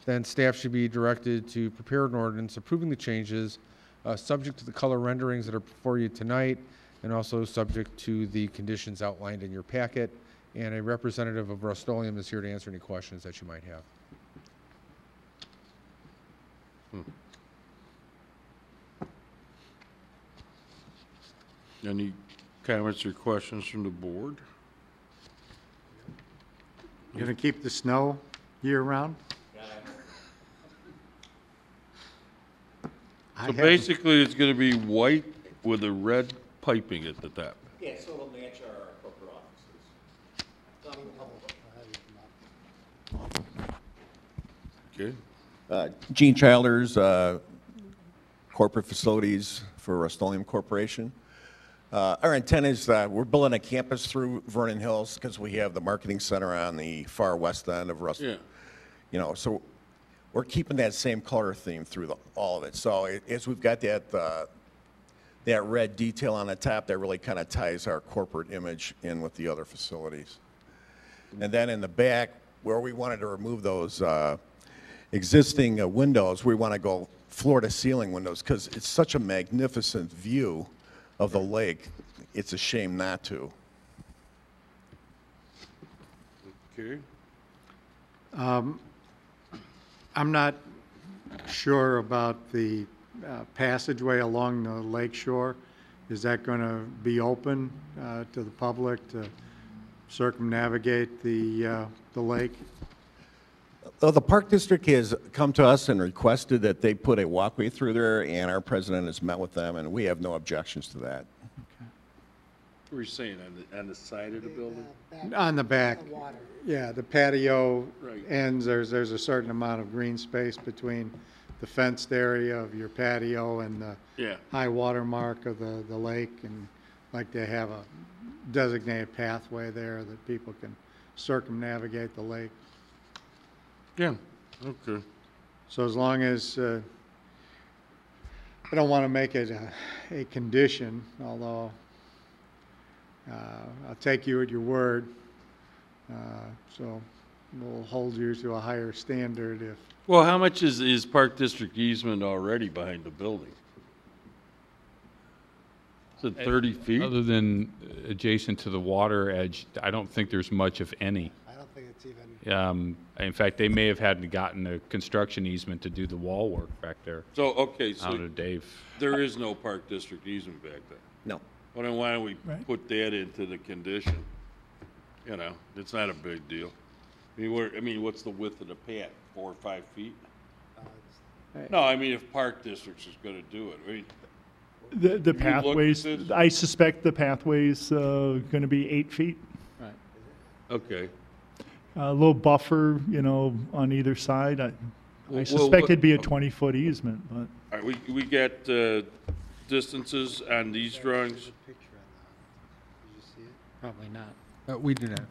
then staff should be directed to prepare an ordinance approving the changes, subject to the color renderings that are before you tonight, and also subject to the conditions outlined in your packet. And a representative of Rust-Oleum is here to answer any questions that you might have. Any comments or questions from the board? You gonna keep the snow year-round? So basically, it's going to be white with a red piping at the top. Yeah, so it'll match our corporate offices. Okay. Gene Childers, corporate facilities for Rust-Oleum Corporation. Our intent is we're building a campus through Vernon Hills because we have the marketing center on the far west end of Rust. Yeah. You know, so we're keeping that same color theme through all of it. So as we've got that red detail on the top, that really kind of ties our corporate image in with the other facilities. And then in the back, where we wanted to remove those existing windows, we want to go floor-to-ceiling windows because it's such a magnificent view of the lake. It's a shame not to. Okay. I'm not sure about the passageway along the lake shore. Is that going to be open to the public to circumnavigate the lake? The Park District has come to us and requested that they put a walkway through there, and our president has met with them, and we have no objections to that. What were you saying, on the side of the building? On the back. Yeah, the patio Right. ends, there's a certain amount of green space between the fenced area of your patio and the Yeah. high water mark of the lake, and like to have a designated pathway there that people can circumnavigate the lake. Yeah, okay. So as long as, I don't want to make it a condition, although I'll take you at your word. So we'll hold you to a higher standard if. Well, how much is Park District easement already behind the building? Is it 30 feet? Other than adjacent to the water edge, I don't think there's much of any. I don't think it's even. In fact, they may have had gotten a construction easement to do the wall work back there. So, okay, so Out of Dave. there is no Park District easement back there? No. Well, then why don't we Right. put that into the condition? You know, it's not a big deal. I mean, what's the width of the path, 4 or 5 feet? No, I mean, if Park Districts is gonna do it, I mean. The Have you looked at pathways, this? I suspect the pathway's going to be 8 feet. Right. Okay. A little buffer, you know, on either side. I Well, suspect what- it'd be a 20-foot easement, but. All right, we got distances on these drawings? Probably not. We do not.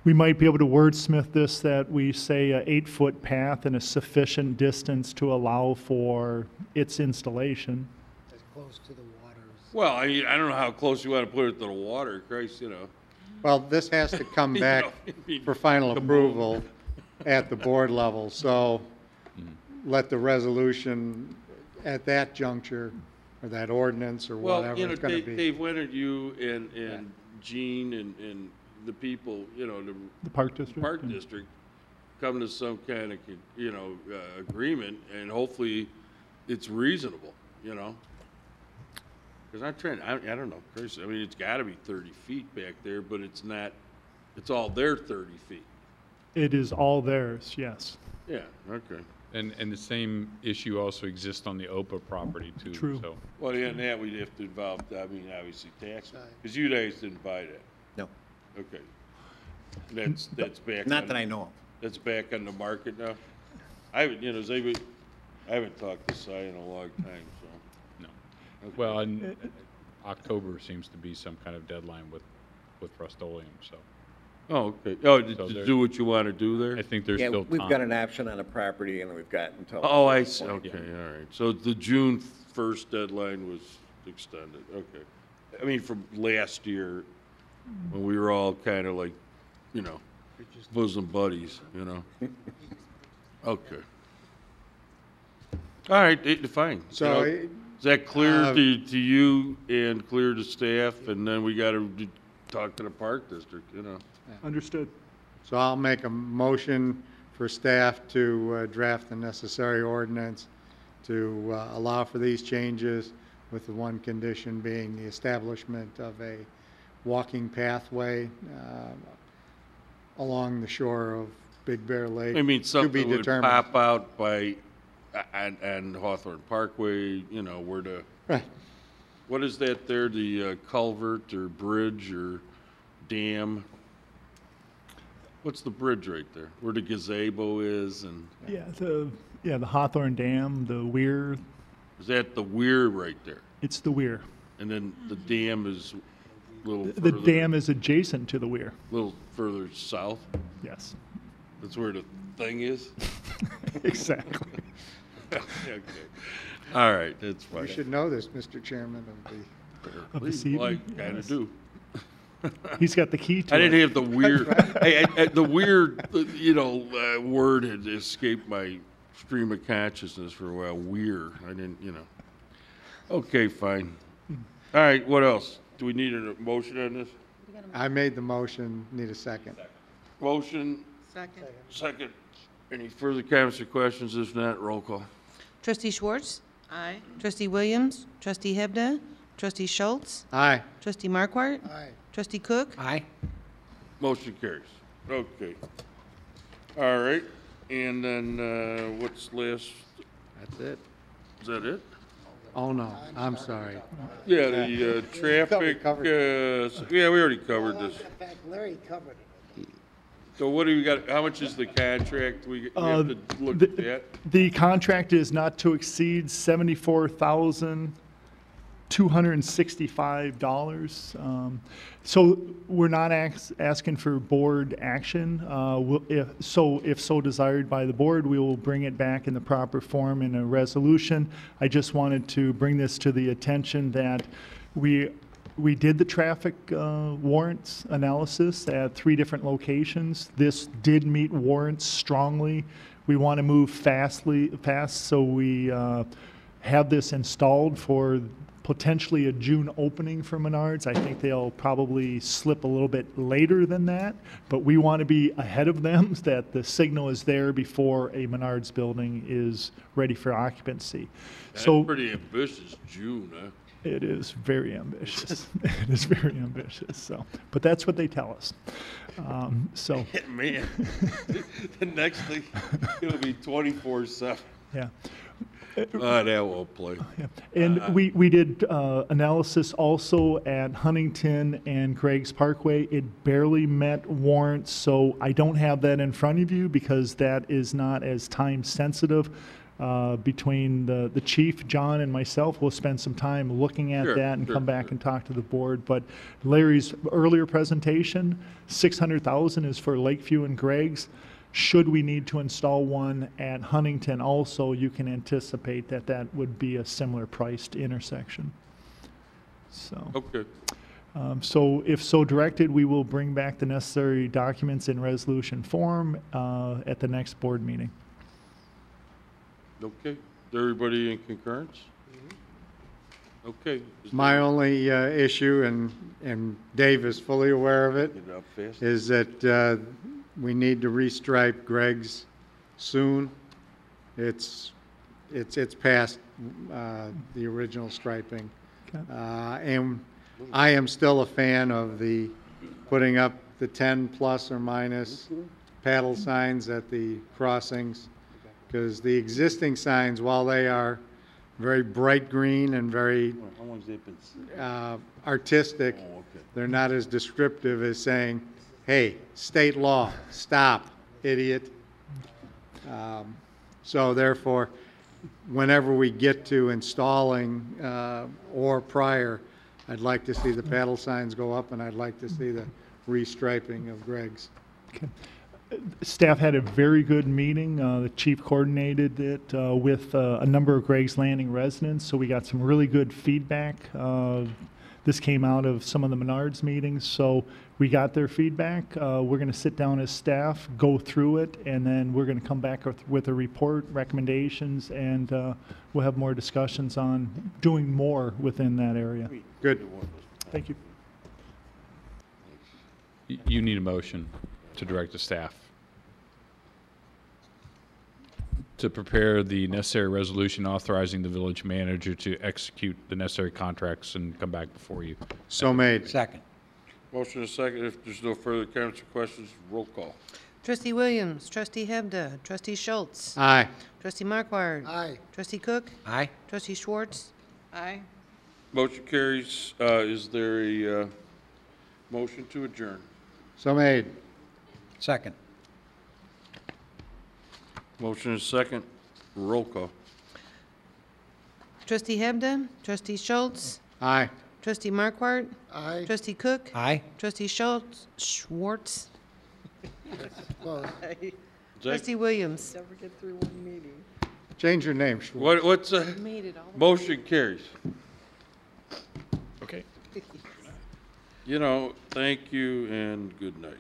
We might be able to wordsmith this that we say a 8-foot path and a sufficient distance to allow for its installation. As close to the water as. Well, I mean, I don't know how close you want to put it to the water, Christ, you know. Well, this has to come You back know, I mean, for final come on. approval at the board level, so let the resolution at that juncture, or that ordinance, or Well, whatever you know, it's gonna be. Dave Leonard, you and Gene and the people, you know, The Park District? Park District come to some kind of, you know, agreement, and hopefully it's reasonable, you know? Because I'm trying, I don't know, Chris, I mean, it's gotta be 30 feet back there, but it's not, it's all their 30 feet. It is all theirs, yes. Yeah, okay. And the same issue also exists on the OPA property too. True. So Well, yeah, and that we'd have to involve, I mean, obviously tax, because you guys didn't buy that. No. Okay. That's back. Not on- that I know of. That's back on the market now? I haven't, you know, I haven't talked to Si in a long time, so. no. Well, and October seems to be some kind of deadline with Rust-Oleum. So Oh, okay. Oh, So to there- do what you want to do there? I think there's Yeah, still we've time. got an option on the property, and we've got until. Oh, I a see, certain point. okay, all right. So the June 1st deadline was extended, okay. I mean, from last year, when we were all kind of like, you know, bosom buddies, you know? Okay. All right, fine. So, You know, is that clear to you and clear to staff? And then we got to talk to the Park District, you know? Understood. So I'll make a motion for staff to draft the necessary ordinance to allow for these changes, with the one condition being the establishment of a walking pathway along the shore of Big Bear Lake. I mean, to be something would determined. pop out by, and Hawthorn Parkway, you know, where the, Right. what is that there, the culvert or bridge or dam? What's the bridge right there? Where the gazebo is and, Yeah, the Hawthorn Dam, the weir, Is that the weir right there? It's the weir. And then the dam is a little The further? dam is adjacent to the weir. A little further south? Yes. That's where the thing is? Exactly. Okay. All right, that's fine. You should know this, Mr. Chairman of the. This Well, I evening? kind of Yes. do. He's got the key to I it. didn't have the weird, the weird, word had escaped my stream of consciousness for a while. Weird. I didn't, Okay, fine. All right, what else? Do we need a motion on this? I made the motion, need a second. Motion, Second. second. Any further comments or questions? If not, roll call. Trustee Schwartz? Aye. Trustee Williams? Trustee Hebda? Trustee Schultz? Aye. Trustee Markwart? Aye. Trustee Cook? Aye. Motion carries. Okay. All right, and then, what's last? That's it. Is that it? Oh, no, I'm sorry. Yeah, the traffic, yeah, we already covered this. In fact, Larry covered it. So what do we got, how much is the contract? We have to look at that? The contract is not to exceed $74,265. So we're not asking for board action. If so desired by the board, we will bring it back in the proper form in a resolution. I just wanted to bring this to the attention that we did the traffic warrants analysis at 3 different locations. This did meet warrants strongly. We want to move fast, so we have this installed for potentially a June opening for Menards. I think they'll probably slip a little bit later than that, but we want to be ahead of them, that the signal is there before a Menards building is ready for occupancy. That's So pretty ambitious, June, huh? it is very ambitious. It is very ambitious. So, but that's what they tell us. So, Man, the next thing, it'll be 24/7. yeah. That won't play. Yeah. And we did analysis also at Huntington and Gregg's Parkway. It barely met warrants, so I don't have that in front of you because that is not as time sensitive. Between the chief, John, and myself, we'll spend some time looking at that and come back and talk to the board. But Larry's earlier presentation, $600,000 is for Lakeview and Gregg's. Should we need to install one at Huntington also, you can anticipate that that would be a similar priced intersection. So. Okay. So if so directed, we will bring back the necessary documents in resolution form at the next board meeting. Okay. Is everybody in concurrence? Okay. My only issue, and Dave is fully aware of it, Get it up fast. is that we need to restripe Gregg's soon. It's past the original striping. Okay. And I am still a fan of the putting up the 10 plus or minus paddle signs at the crossings, because the existing signs, while they are very bright green and very artistic, they're not as descriptive as saying, hey, state law, stop, idiot. So therefore, whenever we get to installing or prior, I'd like to see the paddle signs go up, and I'd like to see the restriping of Gregg's. Okay. Staff had a very good meeting. The chief coordinated it with a number of Gregg's Landing residents, so we got some really good feedback. This came out of some of the Menards meetings, so we got their feedback. We're going to sit down as staff, go through it, and then we're going to come back with a report, recommendations, and we'll have more discussions on doing more within that area. Good. Thank you. You need a motion to direct the staff to prepare the necessary resolution authorizing the village manager to execute the necessary contracts and come back before you. So made. Second. Motion is second. If there's no further comments or questions, roll call. Trustee Williams, Trustee Hebda, Trustee Schultz. Aye. Trustee Markwart. Aye. Trustee Cook. Aye. Trustee Schwartz. Aye. Motion carries. Is there a motion to adjourn? So made. Second. Motion is second. Roll call. Trustee Hebden, Trustee Schultz, Aye. Trustee Markwart, Aye. Trustee Cook, Aye. Trustee Schultz, Schwartz, Well, Trustee Williams. Never get through one meeting. Change your name, Schwartz. What's, Made it all. motion carries. Okay. You know, thank you and good night.